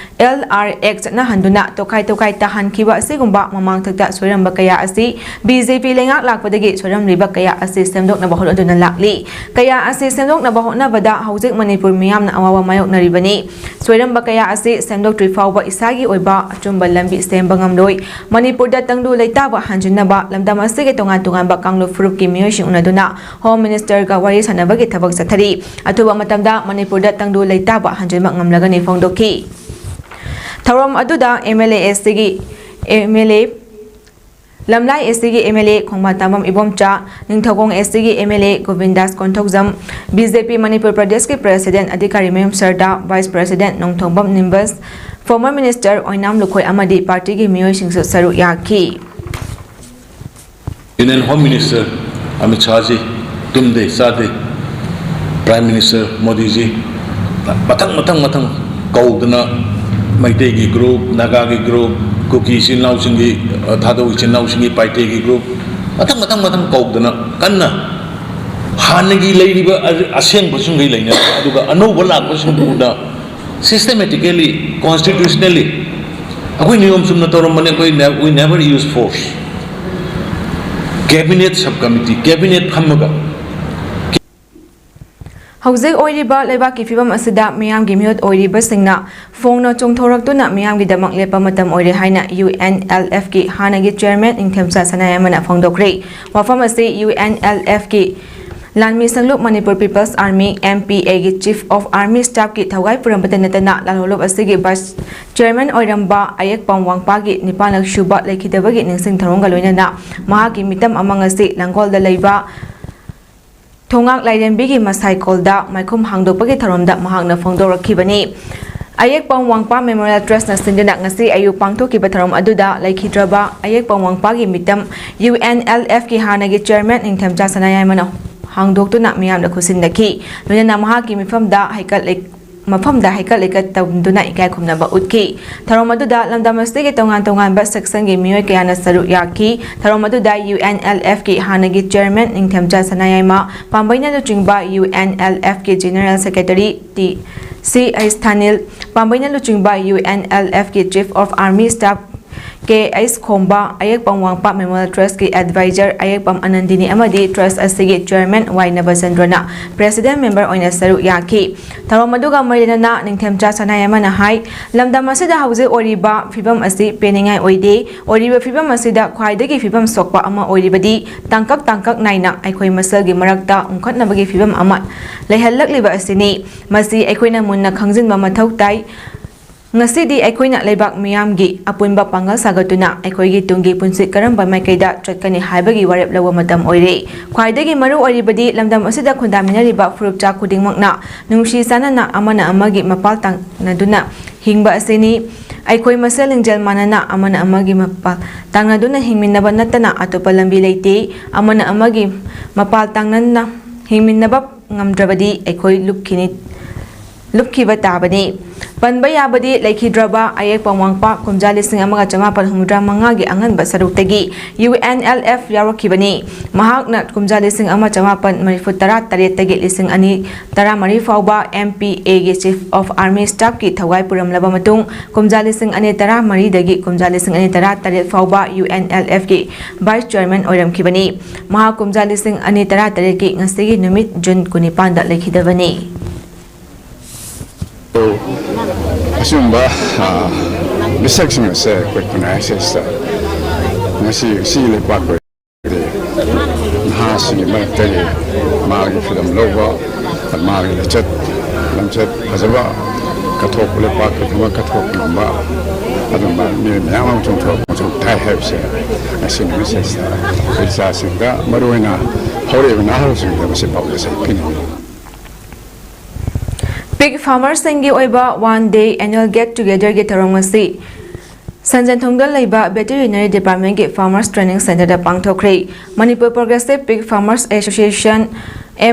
LRX ꯆꯠꯅꯍꯟꯗꯨꯅ ꯇꯣꯈꯥꯏ ꯇꯥꯍꯟꯈꯤꯕ ꯑꯁꯤꯒꯨꯝꯕ ꯃꯃꯥꯡꯊꯛꯇ ꯁꯣꯏꯔꯝꯕ ꯀꯌꯥ ꯑꯁꯤ BJP ꯂꯩꯉꯥꯛ ꯂꯥꯛꯄꯗꯒꯤ ꯁꯣꯏꯔꯝꯂꯤꯕ ꯀꯌꯥ ꯑꯁꯤ ꯁꯦꯝꯗꯣꯛꯅꯕ ꯍꯣꯠꯅꯗꯨꯅ ꯂꯥꯛꯂꯤ ꯀꯌꯥ ꯑꯁꯤ ꯁꯦꯝꯗꯣꯛꯅꯕ ꯍꯣꯠꯅꯕꯗ ꯍꯧꯖꯤꯛ ꯃꯅꯤꯄꯨꯔ ꯃꯤꯌꯥꯝꯅ ꯑꯋꯥꯕ ꯃꯥꯌꯣꯛꯅꯔꯤꯕꯅꯤ ꯁꯣꯏꯔꯝꯕ ꯀꯌా ꯑꯁꯤ ꯁꯦꯝꯗꯣꯛꯇ꯭ꯔꯤ ꯐꯥꯎꯕ ꯏꯁꯥꯒꯤ ꯑꯣꯏꯕ ꯑꯆꯨꯝꯕ ꯂꯝꯕꯤ ꯁꯦꯝꯕ ꯉꯝꯂꯣꯏ ꯃꯅꯤꯄꯨꯔꯗ ꯇꯪꯗꯨ ꯂꯩꯇꯥꯕ ꯍꯟꯖꯤꯟꯅꯕ ꯂꯝꯗꯝ ꯑꯁꯤꯒꯤ ꯇꯣꯉꯥꯟꯕ ꯀꯥꯡꯂꯨꯞ ꯐꯨꯔꯨꯞꯀꯤ ꯃꯤꯑꯣꯏꯁꯤꯡ ꯎꯅꯗꯨꯅ ꯍꯣꯝ ꯃꯤꯅꯤꯁꯇꯔꯒ ꯋꯥꯔꯤ ꯁꯥꯟꯅꯕꯒꯤ ꯊꯕꯛ ꯆꯠꯊꯔꯤ ꯑꯊꯨꯕ ꯃꯇꯝꯗ ꯃꯅꯤꯄꯨꯔꯗ ꯇꯪꯗꯨ ꯂꯩꯇꯥꯕ ꯍꯟꯖꯤꯟꯕ ꯉꯝꯂꯒꯅꯤ ꯐꯣꯡꯗꯣꯛꯈꯤ ꯊꯧꯔꯝ ꯑꯗꯨꯗ ꯂꯝꯂꯥꯏ SCꯒꯤ MLA ꯈꯣꯡꯕꯥꯟꯇꯥꯝꯕꯝ Ibomcha Ningthoukhong SCꯒꯤ MLA ꯒꯣꯕꯤꯟꯗꯥꯁ Konthoujam BJP Manipur ꯄ꯭ꯔꯗꯦꯁꯀꯤ ꯄ꯭ꯔꯦꯁꯤꯗꯦꯟꯠ ꯑꯙꯤꯀꯥꯔꯤ ꯃꯌꯨꯝ ꯁꯔꯗꯥ ꯚꯥꯏꯁ ꯄ꯭ꯔꯦꯁꯤꯗꯦꯟꯠ ꯅꯣꯡꯊꯣꯝꯕꯝ ꯅꯤꯝꯕꯁ ꯐꯣꯔꯃꯔ ꯃꯤꯅꯤꯁꯇꯔ ꯑꯣꯏꯅꯥꯝ ꯂꯨꯈꯣꯏ ꯑꯃꯗꯤ ꯄꯥꯔꯇꯤꯒꯤ ꯃꯤꯑꯣꯏꯁꯤꯡꯁꯨ ꯁꯔꯨꯛ ꯌꯥꯈꯤ Union Home Minister Amit Shah ji tumde sade Prime Minister Modi ji matang kaudna Maitei gi group Naga gi group Kuki Sinau singi Thado Sinau singi Paite gi group matang kaudna kanna hanagi leiriba aseng basungi leina aduga anoba lakba sunguna systematically constitutionally akoi niyom sumna toramane we never use force Cabinet Subcommittee, Cabinet Hamaga. ꯍꯧꯖꯤꯛ ꯑꯣꯏꯔꯤꯕ ꯂꯩꯕꯥꯛꯀꯤ ꯐꯤꯕꯝ ꯑꯁꯤꯗ ꯃꯤꯌꯥꯝꯒꯤ ꯃꯤꯍꯨꯠ ꯑꯣꯏꯔꯤꯕꯁꯤꯡꯅ ꯐꯣꯡꯅ ꯆꯣꯡꯊꯣꯔꯛꯇꯨꯅ ꯃꯤꯌꯥꯝꯒꯤꯗꯃꯛ ꯂꯦꯞꯄ ꯃꯇꯝ ꯑꯣꯏꯔꯦ ꯍꯥꯏꯅ UNLFꯒꯤ ꯍꯥꯟꯅꯒꯤ ꯆꯦꯌꯔꯃꯦꯟ ꯅꯤꯡꯊꯦꯝꯆꯥ ꯁꯅꯥꯌꯥꯏꯃꯅ ꯐꯣꯡꯗꯣꯛꯈ꯭ꯔꯦ ꯋꯥꯐꯝ ꯑꯁꯤ UNLFꯒꯤ ꯂꯥꯟꯃꯤ ꯁꯪꯂꯨꯞ ꯃꯅꯤꯄꯨꯔ ꯄꯤꯄꯜꯁ ꯑꯥꯔꯃꯤ MPAꯒꯤ ꯆꯤꯐ ꯑꯣꯐ ꯑꯥꯔꯃꯤ ꯁ꯭ꯇꯥꯐꯀꯤ ꯊꯧꯒꯥꯏ ꯄꯨꯔꯝꯕꯇ ꯅꯠꯇꯅ ꯂꯥꯜꯍꯧꯂꯨꯞ ꯑꯁꯤꯒꯤ ꯚꯥꯏꯁ ꯆꯦꯌꯔꯃꯦꯟ ꯑꯣꯏꯔꯝꯕ ꯑꯌꯦꯛꯄꯝ ꯋꯥꯡꯄꯥꯒꯤ 14ꯂꯛ ꯁꯨꯕ ꯂꯩꯈꯤꯗꯕꯒꯤ ꯅꯤꯡꯁꯤꯡ ꯊꯧꯔꯝꯒ ꯂꯣꯏꯅꯅ ꯃꯍꯥꯛꯀꯤ ꯃꯤꯇꯝ ꯑꯃ ꯉꯁꯤ ꯂꯥꯡꯒꯣꯜꯗ ꯂꯩꯕ ꯊꯣꯉꯥꯛ ꯂꯥꯏꯔꯦꯝꯕꯤꯒꯤ ꯃꯁꯥꯏꯀꯣꯜꯗ ꯃꯥꯏꯈꯨꯝ ꯍꯥꯡꯗꯣꯛꯄꯒꯤ ꯊꯧꯔꯝꯗ ꯃꯍꯥꯛꯅ ꯐꯣꯡꯗꯣꯔꯛꯈꯤꯕꯅꯤ ꯑꯌꯦꯛꯄꯝ ꯋꯥꯡꯄꯥ ꯃꯦꯃꯣꯔꯤꯌꯦꯜ ꯇ꯭ꯔꯁꯠꯅ ꯁꯤꯟꯗꯨꯅ ꯉꯁꯤ ꯑꯌꯨꯛ ꯄꯥꯡꯊꯣꯛꯈꯤꯕ ꯊꯧꯔꯝ ꯑꯗꯨꯗ ꯂꯩꯈꯤꯗ꯭ꯔꯕ ꯑꯌꯦꯛꯄꯝ ꯋꯥꯡꯄꯥꯒꯤ ꯃꯤꯇꯝ UNLFꯒꯤ ꯍꯥꯟꯅꯒꯤ ꯆꯦꯌꯔꯃꯦꯟ ꯅꯤꯡꯊꯦꯝꯆꯥ ꯁꯅꯥꯌꯥꯏꯃꯅ ꯍꯥꯡꯗꯣꯛꯇꯨꯅ ꯃꯤꯌꯥꯝꯗ ꯈꯨꯠꯁꯤꯟꯅꯈꯤ ꯂꯣꯏꯅꯅ ꯃꯍꯥꯛꯀꯤ ꯃꯐꯝꯗ ꯍꯩꯀꯠ ꯂꯩꯀꯠ ꯇꯧꯗꯨꯅ ꯏꯀꯥꯏ ꯈꯨꯝꯅꯕ ꯎꯠꯈꯤ ꯊꯧꯔꯝ ꯑꯗꯨꯗ ꯂꯝꯗꯝ ꯑꯁꯤꯒꯤ ꯇꯣꯉꯥꯟꯕ ꯁꯦꯛꯁꯟꯒꯤ ꯃꯤꯑꯣꯏ ꯀꯌꯥꯅ ꯁꯔꯨꯛ ꯌꯥꯈꯤ ꯊꯧꯔꯝ ꯑꯗꯨꯗ UNLFꯒꯤ ꯍꯥꯟꯅꯒꯤ ꯆꯦꯌꯔꯃꯦꯟ ꯅꯤꯡꯊꯦꯝꯆꯥ ꯁꯅꯥꯌꯥꯏꯃ ꯄꯥꯝꯕꯩꯅ ꯂꯨꯆꯤꯡꯕ UNLFꯒꯤ ꯖꯦꯅꯔꯦꯜ ꯁꯦꯀ꯭ꯔꯦꯇꯔꯤ CH ꯊꯥꯅꯤꯜ ꯄꯥꯝꯕꯩꯅ ꯂꯨꯆꯤꯡꯕ UNLFꯒꯤ chief of army staff KH ꯈꯣꯝꯕ ꯑꯌꯦꯛꯄꯝ ꯋꯥꯡꯄꯥ ꯃꯦꯃꯣꯔꯤꯌꯦꯜ ꯇ꯭ꯔꯁꯠꯀꯤ ꯑꯦꯗꯚꯥꯏꯖꯔ ꯑꯌꯦꯛꯄꯝ ꯑꯅꯟꯗꯤꯅꯤ ꯑꯃꯗꯤ ꯇ꯭ꯔꯁꯠ ꯑꯁꯤꯒꯤ ꯆꯦꯌꯔꯃꯦꯟ Y ꯅꯕꯆꯟꯗ꯭ꯔꯅ ꯄ꯭ꯔꯦꯁꯤꯗꯦꯟꯠ ꯃꯦꯝꯕꯔ ꯑꯣꯏꯅ ꯁꯔꯨꯛ ꯌꯥꯈꯤ ꯊꯧꯔꯝ ꯑꯗꯨꯒ ꯃꯔꯤ ꯂꯩꯅꯅ ꯅꯤꯡꯊꯦꯝꯆꯥ ꯁꯅꯥꯌꯥꯏꯃꯅ ꯍꯥꯏ ꯂꯝꯗꯝ ꯑꯁꯤꯗ ꯍꯧꯖꯤꯛ ꯑꯣꯏꯔꯤꯕ ꯐꯤꯕꯝ ꯑꯁꯤ ꯄꯦꯟꯅꯤꯡꯉꯥꯏ ꯑꯣꯏꯗꯦ ꯑꯣꯏꯔꯤꯕ ꯐꯤꯕꯝ ꯑꯁꯤꯗ ꯈ꯭ꯋꯥꯏꯗꯒꯤ ꯐꯤꯕꯝ ꯁꯣꯛꯄ ꯑꯃ ꯑꯣꯏꯔꯤꯕꯗꯤ ꯇꯥꯡꯀꯛ ꯅꯥꯏꯅ ꯑꯩꯈꯣꯏ ꯃꯁꯦꯜꯒꯤ ꯃꯔꯛꯇ ꯎꯪꯈꯠꯅꯕꯒꯤ ꯐꯤꯕꯝ ꯑꯃ ꯂꯩꯍꯜꯂꯛꯂꯤꯕ ꯑꯁꯤꯅꯤ ꯃꯁꯤ ꯑꯩꯈꯣꯏꯅ ꯃꯨꯟꯅ ꯈꯪꯖꯤꯟꯕ ꯃꯊꯧ ꯇꯥꯏ ꯉꯁꯤꯗꯤ ꯑꯩꯈꯣꯏꯅ ꯂꯩꯕꯥꯛ ꯃꯤꯌꯥꯝꯒꯤ ꯑꯄꯨꯟꯕ ꯄꯥꯡꯒꯜ ꯁꯥꯒꯠꯇꯨꯅ ꯑꯩꯈꯣꯏꯒꯤ ꯇꯨꯡꯒꯤ ꯄꯨꯟꯁꯤ ꯀꯔꯝꯕ ꯃꯥꯏꯀꯩꯗ ꯆꯠꯀꯅꯤ ꯍꯥꯏꯕꯒꯤ ꯋꯥꯔꯦꯞ ꯂꯧꯕ ꯃꯇꯝ ꯑꯣꯏꯔꯦ ꯈ꯭ꯋꯥꯏꯗꯒꯤ ꯃꯔꯨ ꯑꯣꯏꯔꯤꯕꯗꯤ ꯂꯝꯗꯝ ꯑꯁꯤꯗ ꯈꯨꯟꯗꯥꯃꯤꯟꯅꯔꯤꯕ ꯐꯨꯔꯨꯞꯆꯥ ꯈꯨꯗꯤꯡꯃꯛꯅ ꯅꯨꯡꯁꯤ ꯆꯥꯟꯅꯅ ꯑꯃꯅ ꯑꯃꯒꯤ ꯃꯄꯥꯜ ꯇꯥꯡꯅꯗꯨꯅ ꯍꯤꯡꯕ ꯑꯁꯤꯅꯤ ꯑꯩꯈꯣꯏ ꯃꯁꯦꯜ ꯂꯤꯡꯖꯦꯜ ꯃꯥꯟꯅꯅ ꯑꯃꯅ ꯑꯃꯒꯤ ꯃꯄꯥꯜ ꯇꯥꯡꯅꯗꯨꯅ ꯍꯤꯡꯃꯤꯟꯅꯕ ꯅꯠꯇꯅ ꯑꯇꯣꯞꯄ ꯂꯝꯕꯤ ꯂꯩꯇꯦ ꯑꯃꯅ ꯑꯃꯒꯤ ꯃꯄꯥꯜ ꯇꯥꯡꯅꯅ ꯍꯤꯡꯃꯤꯟꯅꯕ ꯉꯝꯗ꯭ꯔꯕꯗꯤ ꯑꯩꯈꯣই ꯂꯨꯞꯈꯤꯕ ꯇꯥꯕꯅꯤ ꯄꯟꯕ ꯌꯥꯕꯗꯤ ꯂꯩꯈꯤꯗ꯭ꯔꯕ ꯑꯌꯦꯛꯄꯝ ꯋꯥꯡꯄꯥ ꯀꯨꯝꯖꯥ 1985ꯒꯤ ꯑꯉꯟꯕ ꯁꯔꯨꯛꯇꯒꯤ UNLF ꯌꯥꯎꯔꯛꯈꯤꯕꯅꯤ ꯃꯍꯥꯛꯅ ꯀꯨꯝꯖꯥ 1938ꯇꯒꯤ 2013 ꯐꯥꯎꯕ MPAꯒꯤ ꯆꯤꯐ ꯑꯣꯐ ꯑꯥꯔꯃꯤ ꯁ꯭ꯇꯥꯐꯀꯤ ꯊꯧꯒꯥꯏ ꯄꯨꯔꯝꯂꯕ ꯃꯇꯨꯡ ꯀꯨꯝꯖꯥ 2013ꯗꯒꯤ ꯀꯨꯝꯖꯥ 2018 ꯐꯥꯎꯕ UNLFꯒꯤ ꯚꯥꯏꯁ ꯆꯦꯌꯔꯃꯦꯟ ꯑꯣꯏꯔꯝꯈꯤꯕꯅꯤ ꯃꯍꯥꯛ ꯀꯨꯝꯖꯥ 2018ꯒꯤ ꯉꯁꯤꯒꯤ ꯅꯨꯃꯤꯠ ꯖꯨꯟ 19ꯗ ꯂꯩꯈꯤꯗꯕꯅꯤ ꯑꯁꯤꯒꯨꯝꯕ ꯃꯤꯁꯛꯁꯤꯡ ꯑꯁꯦ ꯑꯩꯈꯣꯏ ꯈꯨꯟꯅꯥꯏꯁꯤꯗ ꯉꯁꯤ ꯁꯤꯒꯤ ꯂꯩꯕꯥꯛ ꯑꯣꯏꯔꯗꯤ ꯅꯍꯥꯁꯤꯡꯒꯤ ꯃꯔꯛꯇꯒꯤ ꯃꯥꯒꯤ ꯐꯤꯂꯝ ꯂꯧꯕ मागे लचत लमचत फजबा कथोक लेपा कथमा कथोक नंबा अदुमा मी म्याम चोंथो थाई हैबसे असिन मेसेज रिसा सिंगा मरोइना हौरेबना हौसिंगा बसे पाउलेसे किनि Pig farmers sengi oiba 1 day annual get together ge tarongasi Sanjan Thongdal Laiba Veterinary Department ge Farmers Training Center da pangthokre Manipur Progressive Pig Farmers Association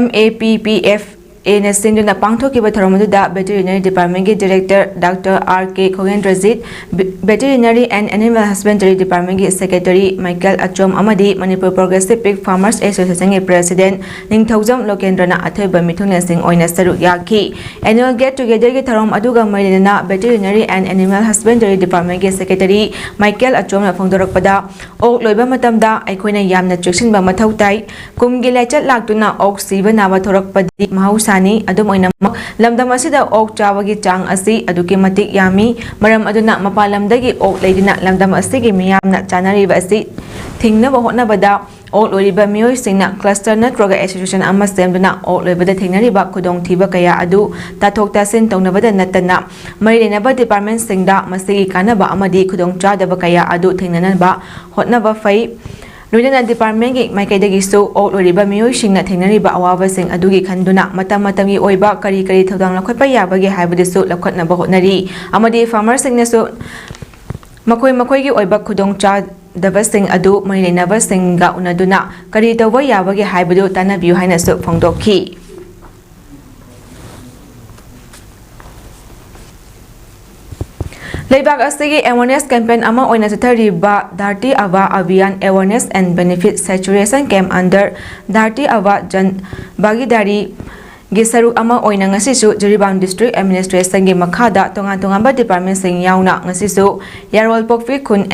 MAPPF in Sinduna Pangthoki Batharamada Veterinary Department ge Director Dr. R.K. Khogendrajit Veterinary and Animal Husbandry Department ge Secretary Michael Achom Amadi Manipur Progressive Pig Farmers Association ge President Ningthaujam Lokendrana Athoiba Mithuna Singh oina saru yaki Annual Get Together ge Tharom aduga mailena Veterinary and Animal Husbandry Department ge Secretary Michael Achom na phongdorakpada ok loiba matamda aikoina yamna cheksinba mathau tai kumgi laichat laktuna ok siba nawa thorakpadi mahausa Sani adum oinamak lamdam asida ok chawagi chang asi aduki matik yami maram aduna mapalamdagi ok leidina lamdam asigi miyamna chanariba asi thingnaba hotnabada ok loiba miyoi singna cluster natroga association ama semduna ok loibada thingnariba khudong thiba kaya adu tathok tasin tongnabada natana marinaba department singda masigi kanaba amadi khudong chadaba kaya adu thingnanaba hotnaba fai Loinana Department gi Maikaidagi so ok loriba miyoi singna thingnariba awaba sing adugi khanduna matam matamgi oiba kari kari thodang lakhotpa yabagi haibadisu lakhotnaba hotnari amadi farmers singna so makoi gi oiba khudong cha dabasing adu marinaba singa unaduna kari tawba yabagi haibadu tanabiu haina so phongdokhi Laibak asigi awareness campaign ama oina chathariba Dharti Ava Abhiyan Awareness and Benefit Saturation Camp under Dharti Ava Jan Bhagidari Gisaru ama oina ngasisu Jiribam District Administration gi makhada tongan department sing yauna ngasisu Yarol Pokfi Khun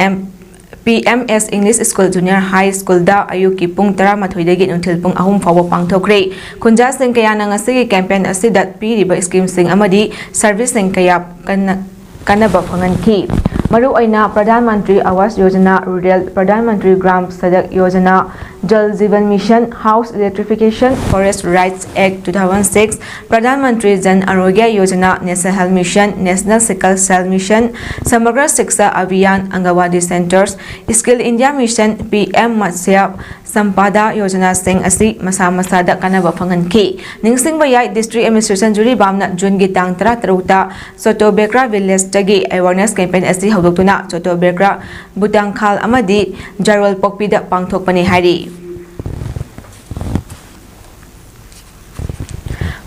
PMS English School Junior High School da ayuki pung 13 dagi nunthil pung 3 fawa pangthokre khunja sing kaya na ngasi campaign asidat piriba scheme sing amadi service sing kaya Kanaba Phanganki Maru Aina Pradhan Mantri Awas Yojana Rural Pradhan Mantri Gram Sadak Yojana Jal Jeevan Mission House Electrification Forest Rights Act 2006 Pradhan Mantri Jan Arogya Yojana National Health Mission National Sickle Cell Mission Samagra Shiksha Abhiyan Angawadi Centers Skill India Mission PM Matsya Sampada Yojana Singh Asi Masa Masada Kanaba Phanganki Ningsing Bayai District Administration Juri Bamna Jun Gitang Tara Taruta Soto Bekra Village Tagi Awareness Campaign Asi Haudokuna Soto Bekra Butang Khal Amadi Jarwal Pokpida Pangthokpani Hari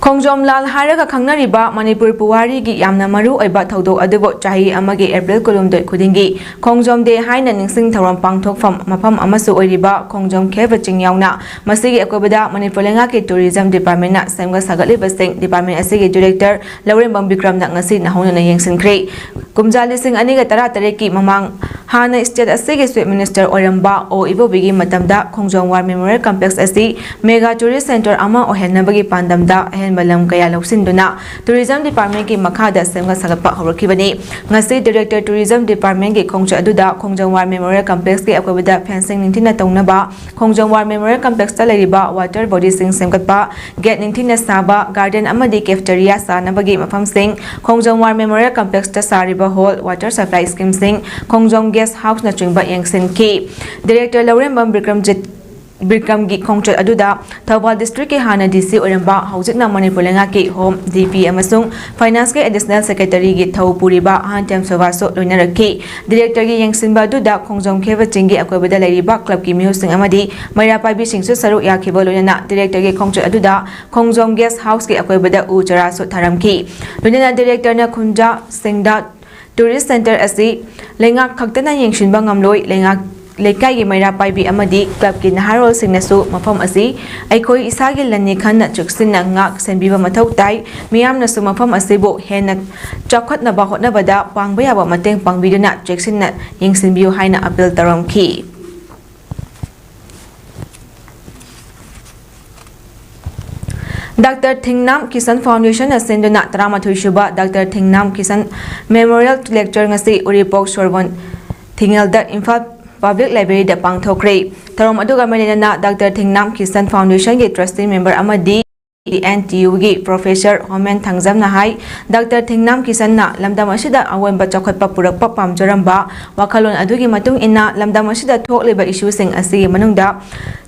Khongjom Lal Haraga Khangnariba Manipur Puwari gi yamna maru oiba thodok adubo chahi amagi April kulumdoi khudingi Khongjom de haina ningsing thoram pangthok mafam amasu oiriba Khongjom kheba chingyauna masigi akobada Manipur lenga ki tourism department na semga sagali basing department asigi director Laurembam Bikram na ngasi na hona na yengsinkhre kumjali sing aniga tara ki mamang hana state asigi sweet minister oramba o ibobigi matamda Khongjom War Memorial Complex asi mega tourist center ama ohenabagi pandamda Balam kaya lausinduna tourism department ki makhada semga sagapa horakibani ngasi director tourism department ki khongcha aduda Khongjom War Memorial Complex ki akobada fencing ningthina tongnaba Khongjom War Memorial Complex ta leriba water body sing semgatpa gate ningthina saba garden amadi cafeteria sanabagi mafam sing Khongjom War Memorial Complex ta sariba hall water supply scheme sing Khongjom guest house na chingba yengsin ki director Laurembam Bikram gi khongchat aduda Thawbal district ke hana DC oramba haujikna Manipur lenga ki home DP amasung finance ke additional secretary gi thau puriba hantem sowaso loina rakhi director gi yengsinba aduda Khongjom kheba chingi akobada leriba club ki miusing amadi maira paibi singsu saru yakhiba loina director gi khongchat aduda Khongjom guest house ki akobada u chara so tharamki loina director na khunja singda tourist center asi lenga khaktana yengsinba ngamloi lenga Lekai gi maira paibi amadi club ki naharol singnasu mafam asi aikoi isagi lanni khanna chuksinna ngak senbiba mathau tai miyamna su mafam asibo hena chakhatna ba hotna bada pangba yaba mateng pangbiduna cheksinna yengsinbiu haina appeal taramki Dr. Thingnam Kisan Foundation asenduna Tramathui Shuba Dr. Thingnam Kisan Memorial Lecture ngasi Uripok Sorbon Thingalda Imphal Public Library da pangthokre Tharom aduga manina Dr. Thingnam Kisan Foundation ki trustee member amadi NTU Professor Homen Thangzam Nahai, Dr. Thingnam Kisana, Lamdam Ashida, Awen Bachakat Purak Pam Jaramba, Wakalon Adugi Matung Inna, Lamdam Ashida talk labor issues in Asi Manunda,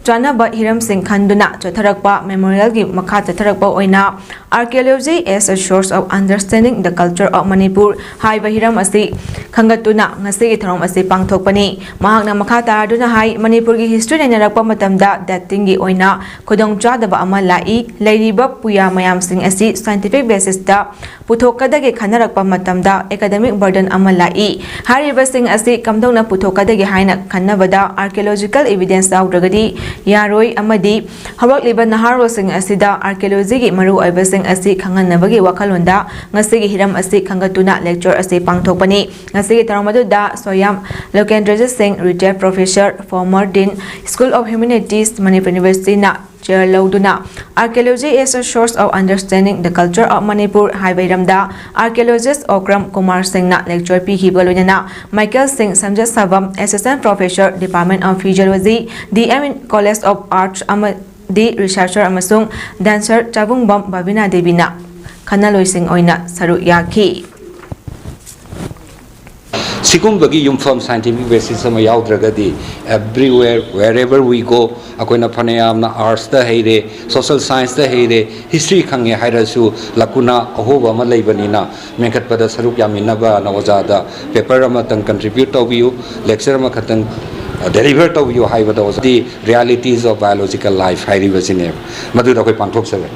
Chana Bat Hiram Singh Kanduna, Chatarakpa, Memorial Gi Makata Tarakpa Oina, archaeology as a source of understanding the culture of Manipur, Hai Bahiram Asi, Kangatuna, Nasi Tharom Asi Pangtokpani, Mahagna Makata Duna Hai, Manipur history and Rakpa Matamda, that tingi Oina, Kodong Chadaba Amalai, Ladybug Puya Mayam Singh Asi, scientific basis da, Putokadagi Kanarakpa Matamda, academic burden Amalai, Hariba Singh Asi, Kamdona Putokadagi Haina Kanavada, archaeological evidence out Ragadi, Yaroi Amadi, Hawak Liban Naharo Singh Asida, archaeology Maru Ibasing Asi, Kanganabagi Wakalunda, Ngasigi Hiram Asi, Kangatuna lecture Asi Pangtokpani, Ngasigi Taramadu da, Soyam, Lokendra Singh, retired professor, former dean, School of Humanities, Manipur University na, Chair Lauduna. Archaeology is a source of understanding the culture of Manipur, Haibayramda, archaeologist Okram Kumar Singh na lecture P. Hibalunana, Michael Singh Samjat Savam, assistant professor, Department of Physiology, DM in College of Arts, D. Researcher Amasung, dancer Chabungbam Babina Devina, Kanaloy Singh Oina, Saru Yaki. Sikumbagi yumfam scientific basis sama yaudragadi everywhere wherever we go akoina phanayam na arts da heire social science da heire history khange hairasu lakuna ahoba ma leibanina mekhat pada saruk yaminaba nawajada paper amatang contribute tobiu lecture ma khatang deliver tobiu haibada was the realities of biological life hairibasine madu da koi panthok sabe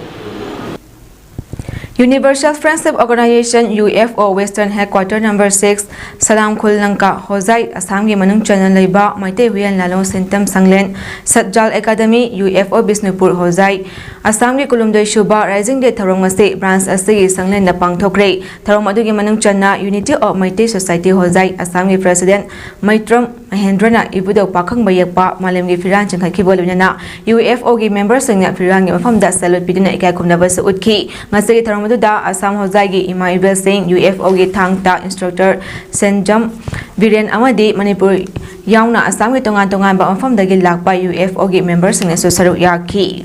Universal Friendship Organization UFO Western Headquarter Number 6 Salam Khul Lanka Hozai Assam gi manung channel leiba Maite Huyan Lalong Sintam Sanglen Satjal Academy UFO Bisnupur Hozai Assam gi Kulumdoi Shuba Rising Day Tharong Ngase Branch Asi Sanglen na Pangthokre Tharong adu gi manung channa Unity of Maite Society Hozai Assam gi President Maitram Mahendrana Ibudo Pakhang Bayakpa Malem gi Firan Changkhai Kiboluna UFO gi members singna Firan gi mafam da salute pidina ikai khumnaba su utki ngase gi tharong da Assam Hozai gi Ima Ibel Singh UFO gi Thangta instructor Senjam Viren amadi Manipur yauna Assam gi tongan tongan ba mafam dagi lakpa UFO gi members singna su saru yaki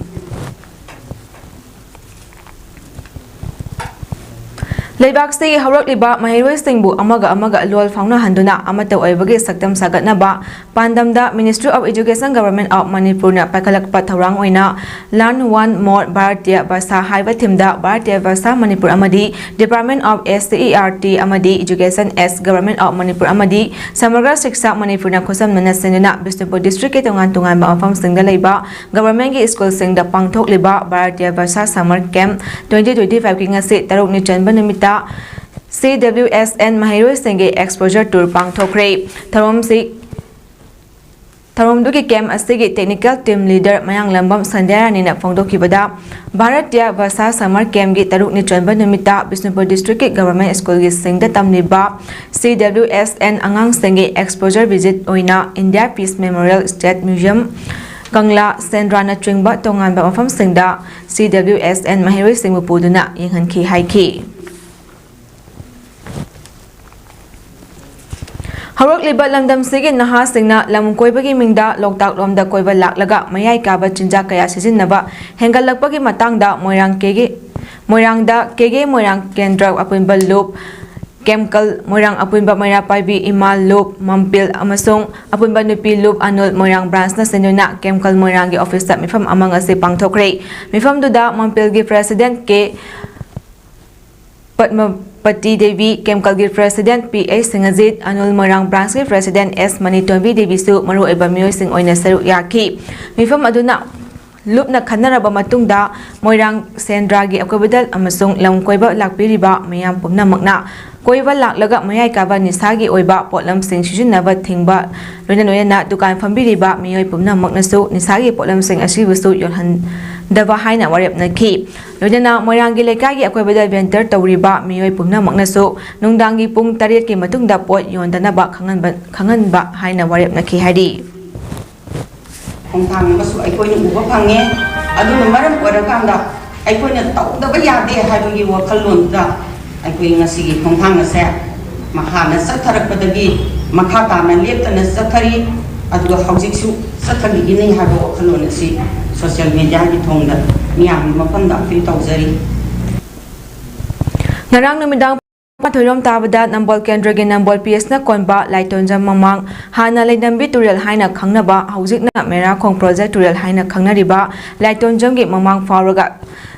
Leibak State Hawak Liba Mahiroi Singbu Amaga Lol Fauna Handuna Amata Oibagi Saktam Sagatnaba Pandamda Ministry of Education Government of Manipur na Pakalak Patarang Oina Learn One More Bharatiya Basa Haiba Timda Bharatiya Basa Manipur Amadi Department of SCERT Amadi Education S Government of Manipur Amadi Samagra Shiksha Manipur na Khosam Nana Senuna Bisnupur District Tongan Tongan ba Afam Singda Leiba Government gi School Singda Pangthok Liba Bharatiya Basa Summer Camp 2025 ki ngasi taruk ni Chanba Nimita CWSN Mahiroi Singge Exposure Tour Pangthokre Tharom dugi camp asigi technical team leader Mayang Lambam Sandera Nina Fongdokibada Bharatiya Basa Summer Camp gi taruk ni Chanba Nimita Bisnupur District Government School gi Singda Tamniba CWSN Angang Singge Exposure Visit Oina India Peace Memorial State Museum Kangla Sendrana Chingba Tongan ba mafam singda CWSN Mahiroi Singbu puduna yenghanki haiki Hawak liba lamdam sige naha singna lam koibagi mingda loktak lomda koiba laklaga mayai kaba chinja kaya sijinnaba hengalakpagi matangda moirang kendra apunba loop chemical moirang apunba mayra paibi imal loop mampil amasong apunba nupi loop anul moirang branch na senuna chemical moirang gi office sa mifam amang ase pangthokre mifam duda mampil gi president ke Pati Devi Chemical Gir President P.A. Singazit Anul Morang Branch Gir President S. Manitombi Devi Su Maru Eba Mioy Sing Oina Saru Yaki Mifam Aduna Loop na Kanaraba Matungda Moirang Sendragi Akobadal Amasung Lam Koiba Lakpiriba Mayam Pumna Magna Koiba Laklaga Mayai Kaba Nisagi Oiba Potlam Sing Shijunaba Thingba Luna Noyana Dukan Pambiriba Mioy Pumna Magnasu Nisagi Potlam Sing Ashibusu Yohan Dava Haina Warep Naki Luna Moirangi Lekagi Akobadal Venter Tauriba Mioy Pumna Magnasu Nungdangi Pung Tariat Ki Matungda Pot Yondanaba Kanganba Haina Warep Naki Hadi Hongtang masu aikoi ni uba phange adu maram orakanda aikoi na tawdaba yade haibagi wakalon da aikoi ngasi gi hongtang na se makha na satharakpadagi makha ta na leptana sathari adu haujik su sathagi ni haiba wakalon si social media gi thongda ꯃꯤꯌꯥꯝꯒꯤ ꯃꯐꯝꯗ appeal ꯇꯧꯖꯔꯤ Narang numidang Pathurom tabada Nambol Kendragi Nambol PS na konba Laitonjam mamang hana Laidambi Turel haina khangnaba haujik na Mera Khong project Turel haina khangnariba Laitonjam gi mamang fauraga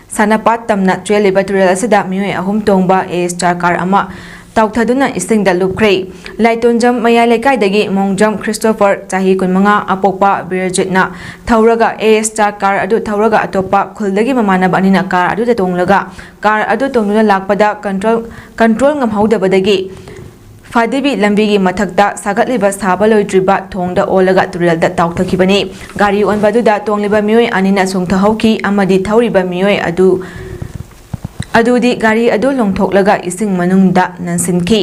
sanapat tamna Treliba Turel asida mioi ahum tongba A star car ama Tauthaduna ising da lupkre Laitonjam maya lekai dagi Mongjam Christopher Chahi kunmanga apokpa Birjitna Thauraga A star car adu thauraga atopa khuldagi mamana banina car adu da tonglaga car adu tongduna lakpada control ngamhaudabadagi Fadibi lambigi mathakta sagatliba saba loidriba thongda olaga turelda tauthakibani gari onbaduda tongliba mioi anina sungthahauki amadi thauriba mioi adudi gari adu longthoklaga ising manungda nansinki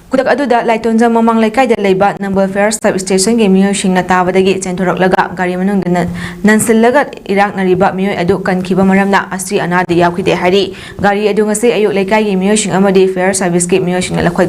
kudak aduda Laitonjam mamang laikai da leiba number fair sub station ge miyo shingna tabadagi chenthoroklaga gari manungda nansillaga irak nariba miyo adu kankhiba maramna asri anadi yakhide hari gari adu ngase ayuk laikai ge miyo shing amadi fair service ge miyo shingna lakhoi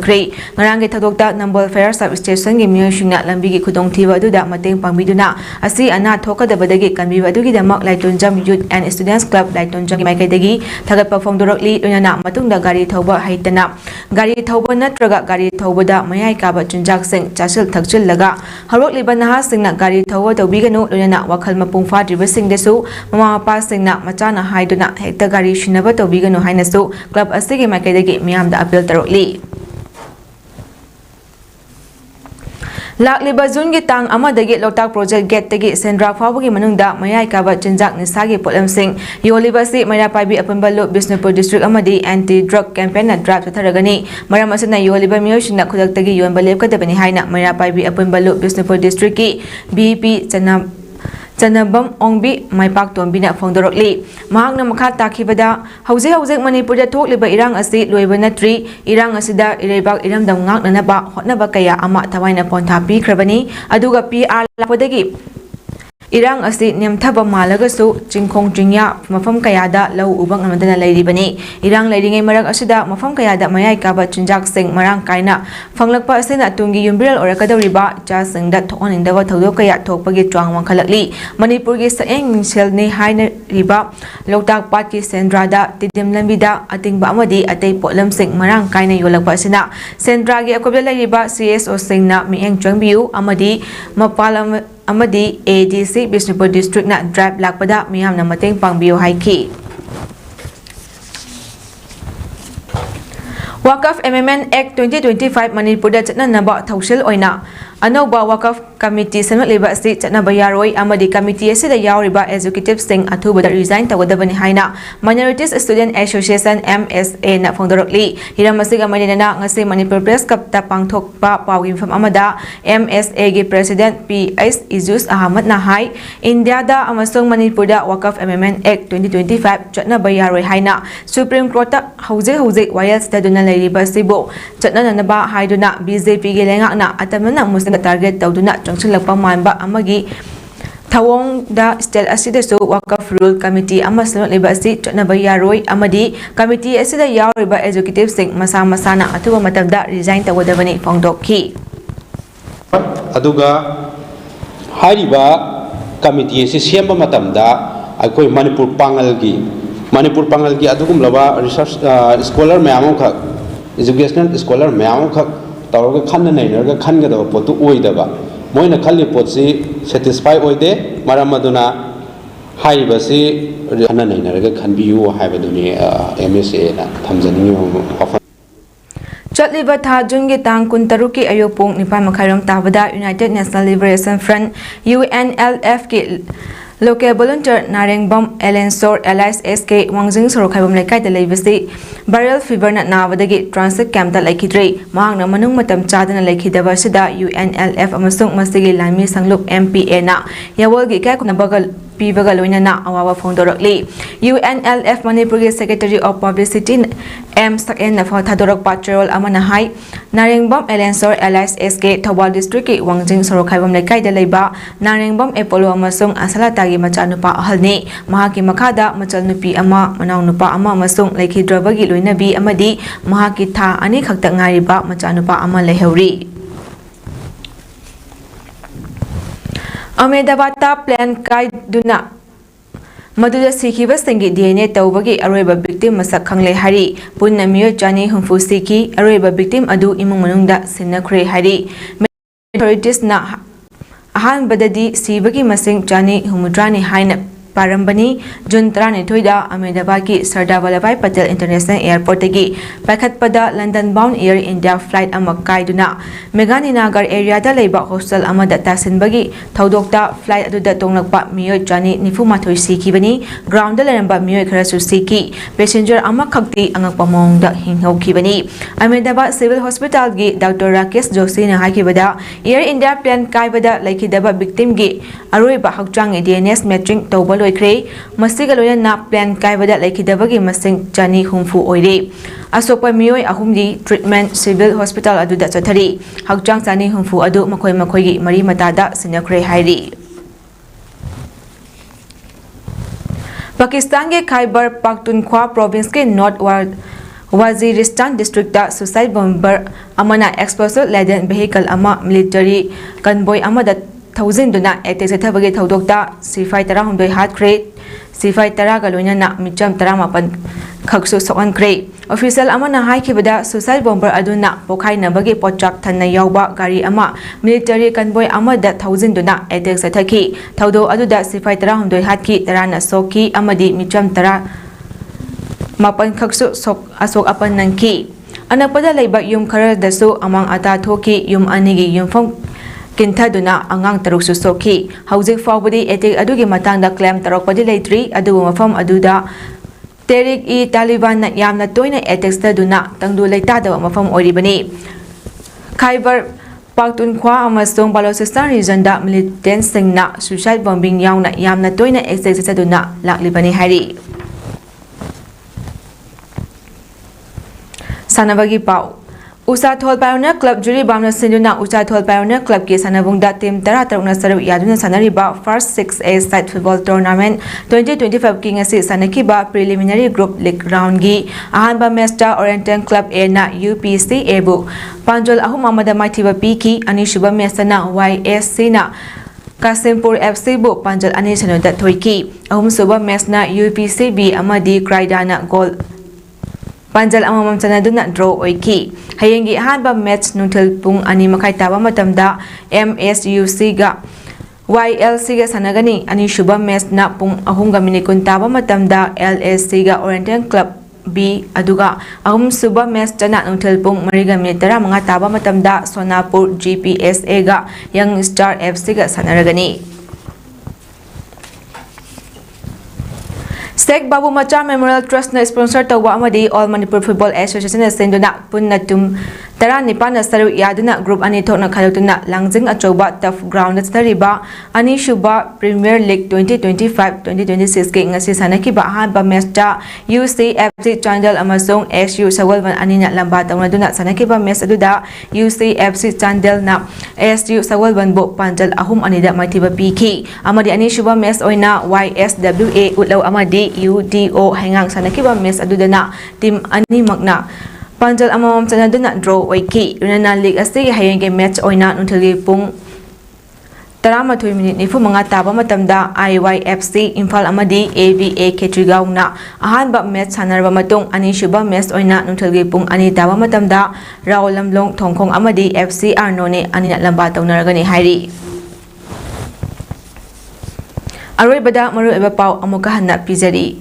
ngarang ge thadokta number fair sub station ge miyo shingna lambi ge khudong thiba aduda mateng pangbiduna asri ana thokadabadagi kanbiba adugi damak Laitonjam youth and students club Laitonjam maikai dagi thagat perform dorokli loinana matungda gari thauba haitana gari thauba natraga gari Thaubada mayai kaba chunjak sing chashil thakchil laga harokliba naha singna gari thawa tawbiganu loinana wakhal mapung fadriba sing desu mama mapa singna machana haiduna hekta gari shinaba tawbiganu hainasu club asigi makaidagi miyamda appeal tarokli Lakliba Jungi Tang Amadagi Lotak Project Get Tagi Sendra Fawagi Manungda Mayai Kaba Chinjak Nisagi Polam Singh Yoliba Si Maya Paibi Apanbalu Bisnupur District Amadi Anti-Drug Campaign na Drug Tatharagani Maramasana Yoliba Miyoshin na Kudak Tagi Yuanbalib Kadabani Haina Maya Paibi Apanbalu Bisnupur District Ki BP Chanabam Ongbi Maipak Tombina Fondorokli Mahang na makha takibada hauze Manipurda thokliba irang asi loiba natri irang asida irebak iramdam ngaknanaba hotnaba kaya ama thawaina pontha pikrabani aduga PR lapodagi Irang asi nemthaba malagasu chingkhong chingya mafam kayada lau ubang amadana lairibani irang lairingai marak asida mafam kayada mayai kaba chinjak sing marang kaina fanglakpa asina tungi yumbiral orakadawriba cha singda thonindawa thodok kaya thokpagi twang wangkhalakli Manipurgi saeng mingsel ni haina riba Loktak Pat ki sendrada tidim lambida atingba amadi atay polam sing marang kaina yolakpa asina sendragi akobla lairiba CSO singna mieng changbiu amadi mapalam Amadi ADC Bisnupur District na drive lakpada miyam na mateng pangbiyo haiki. Wakaf Amendment Act 2025 Manipurda chatna naba thausil oina Anauba Wakaf Committee Sanatliba si chatnaba yaroi amadi committee asida yauriba executive sing athubada resign tawadabani haina Minorities Student Association MSA na fondorokli hiramasiga marinana ngasi Manipur Press Cup ta pangthokpa pawgi fam amada MSA gi President PS Izus Ahmad na hai India da amasung Manipurda Wakaf Amendment Act 2025 chatnaba yaroi haina Supreme Court ta hauze wayas taduna lairiba sibo chatna nanaba haiduna BJP gi lengakna atamna target tawduna changsilakpa manba amagi thawong da state asida so Wakaf Rule Committee ama sanatliba asi chatnaba yaroi amadi committee asida yauriba executive sing masana athuba matamda resign tawadabani fongdokhi aduga hariba committee asi semba matamda akoi Manipur Pangalgi adugumlaba research scholar mayam khak educational scholar mayam khak tawga khanna nainarga khangada potu oidaba moina khalli potsi satisfy oide maramaduna haibasi khanna nainarga khanbiyu haibaduni MSA na thamjani offer Chatliba tha Jungi Tang Kuntaruki ayopung nipan makhairong tabada United National Liberation Front UNLF ki Local volunteer Narengbam Elensor Allies SK Wangjing Sorokhaibam Laikai da leibasi viral fever na nabadagi transit camp da laikidre mahang na manung matam chadana laikidaba sida UNLF amasung masigi lami sanglup MPA na yawalgi kai kunabagal pibaga loinana awawa fondorokli UNLF Manipurgi Secretary of Publicity M Saken na thadorok patrol amana hai Narengbam Elensor Allies SK Thobal District ki Wangjing Sorokhaibam Laikai da leiba Narengbam Apollo amasung asalata machanupa ahalni mahaki makada machal nupi ama manaw nupa ama masung laikhidrabagi loinabi amadi mahaki tha ani khakta ngariba machanupa ama lehauri Ahmedabad ta plan kai duna Maduda sikibasinggi DNA tawbagi aroiba victim masak khangle hari punna miyo chani humfu siki aroiba victim adu imung manungda sinnakhre hari authorities na ahan badadi sibagi masing chani humudrani haina Parambani Jun 13 Ahmedabad ki Sardar Vallabhbhai Patel International Airport gi pakhatpada London bound Air India flight ama kaiduna Meghani Nagar area da leiba hostel ama da tasinbagi thodokta flight aduda tonglakpa miyo jani nifumathoi sikibani ground da leramba miyo kharasu siki passenger ama khakti angakpa mong da hinghokibani Ahmedabad Civil Hospital gi Dr Rakesh Joshi na hakibada Air India plane kaibada laikidaba victim gi aroiba hakchang DNS matching tawba Masiga na plan kaibada laikidabagi masing chani humfu oire asopa miyoi ahumdi treatment civil hospital adu da chathari hakchang chani humfu adu makoi gi mari matada sinakre hairi Pakistan ke Khyber Pakhtunkhwa province ke North Waziristan district da suicide bomber amana explosive laden vehicle ama military convoy ama da thousand duna attack thabagi thodokta sifai tara hundoi hat crate sifai tara ga loina na micham tara mapan khaksu sokan crate official amana haikibada suicide bomber aduna pokhai nabagi pochak thanna yawba gari ama military convoy ama da thousand duna attack sathaki thodo aduda sifai tara hundoi hat ki tarana soki amadi micham tara mapan khaksu sok asok apan nangki anapada leiba yum khara dasu amang ata thoki yum anigi yumfam Kintaduna angang taruk susoki hauzik fawbadi etik adugi matangda claim tarokpadi leitri adugu mafam aduda Terik i Taliban na yamna toina etek taduna tangdu leitadawa mafam oribani Khyber Pakhtunkhwa amasung Balochistan region da militant singna suicide bombing yauna yamna toina etek taduna laklibani hari Sanabagi pau Usathol Pioneer Club Juri Bamna Sinduna Usathol Pioneer Club ki sanabungda team tara tarukna saru yaduna sanariba first 6A side football tournament 2025 ki ngasi sanakiba preliminary group league round gi ahanba match ta Oriental Club A na UPC Ebu Panjol ahum amada maithiba piki ani shuba match na YSC na Kasimpur FC bu Panjol ani sanoda thoiki ahum suba match na UPC B amadi Kraidana goal Panjal amamam sanaduna draw oiki hayengi hanba match nunthal pung ani makai taba matamda MSUC ga YLC ga sanagani ani shuba match na pung ahum ga minikun taba matamda LSC ga Oriental Club B aduga ahum suba match tana nunthal pung mariga minitara mga taba matamda Sonapur GPSA ga Young Star FC ga sanaragani Sek Babu Macha Memorial Trust na sponsor tawa amadi All Manipur Football Association na senduna punnatum tara nipan na saru yaduna group ani thok na khalutuna langjing achoba tough ground na tariba ani shuba Premier League 2025-2026 ke ngasi sanaki ba hanba match ta UCFC Chandel amasong SU Sawalban ani na lamba tawna duna sanaki ba match aduda UCFC Chandel na SU Sawalban bo panjal ahum ani da maitiba PK amadi ani shuba match oina YSWA utlaw amadi UDO hangang sanaki ba match aduda na team ani magna Panjal amamam sanaduna draw oiki Runana League asti hayeng ke match oina nunthali pung 13 minute nifu mga taba matamda IYFC Imphal amadi AVA Ketrigaw na ahanba match sanarba matung ani shuba match oina nunthali pung ani taba matamda Rawlamlong Thongkhong amadi FC Arnone ani na lamba tawnaragani hairi Aroibada maru eba pau amuka hanna pizari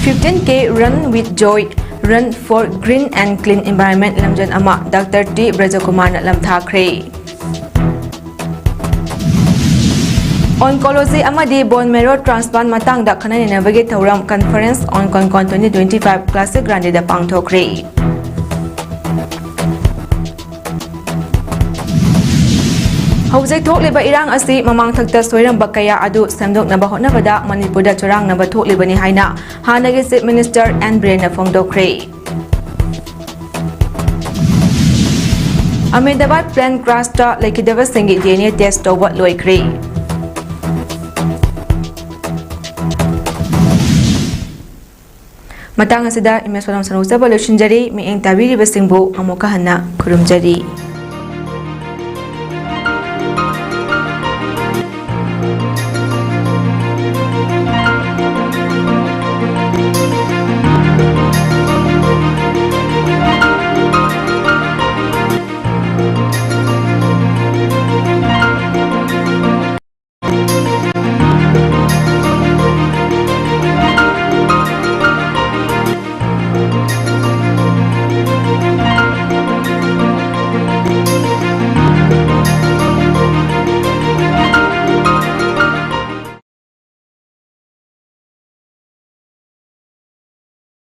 15K Run with Joy Run for Green and Clean Environment lamjan ama Dr. T. Brajakumar na lamthakre. Oncology amadi bone marrow transplant matangda khanani nabagi thauram conference on Concon 2025 classic grande da pangthokre. Haujai thokliba irang asi mamang thakta soiram bakaya adu samdok na bahot na bada Manipurda chorang na bathokliba ni haina hanagi Chief Minister and Brain na phongdokre. Ahmedabad plane crash ta laikidaba singi DNA test tawba loikre. Matang asida imes palam sanusaba loishinjari mi eng tabiri basingbu amuka hanna kurumjari.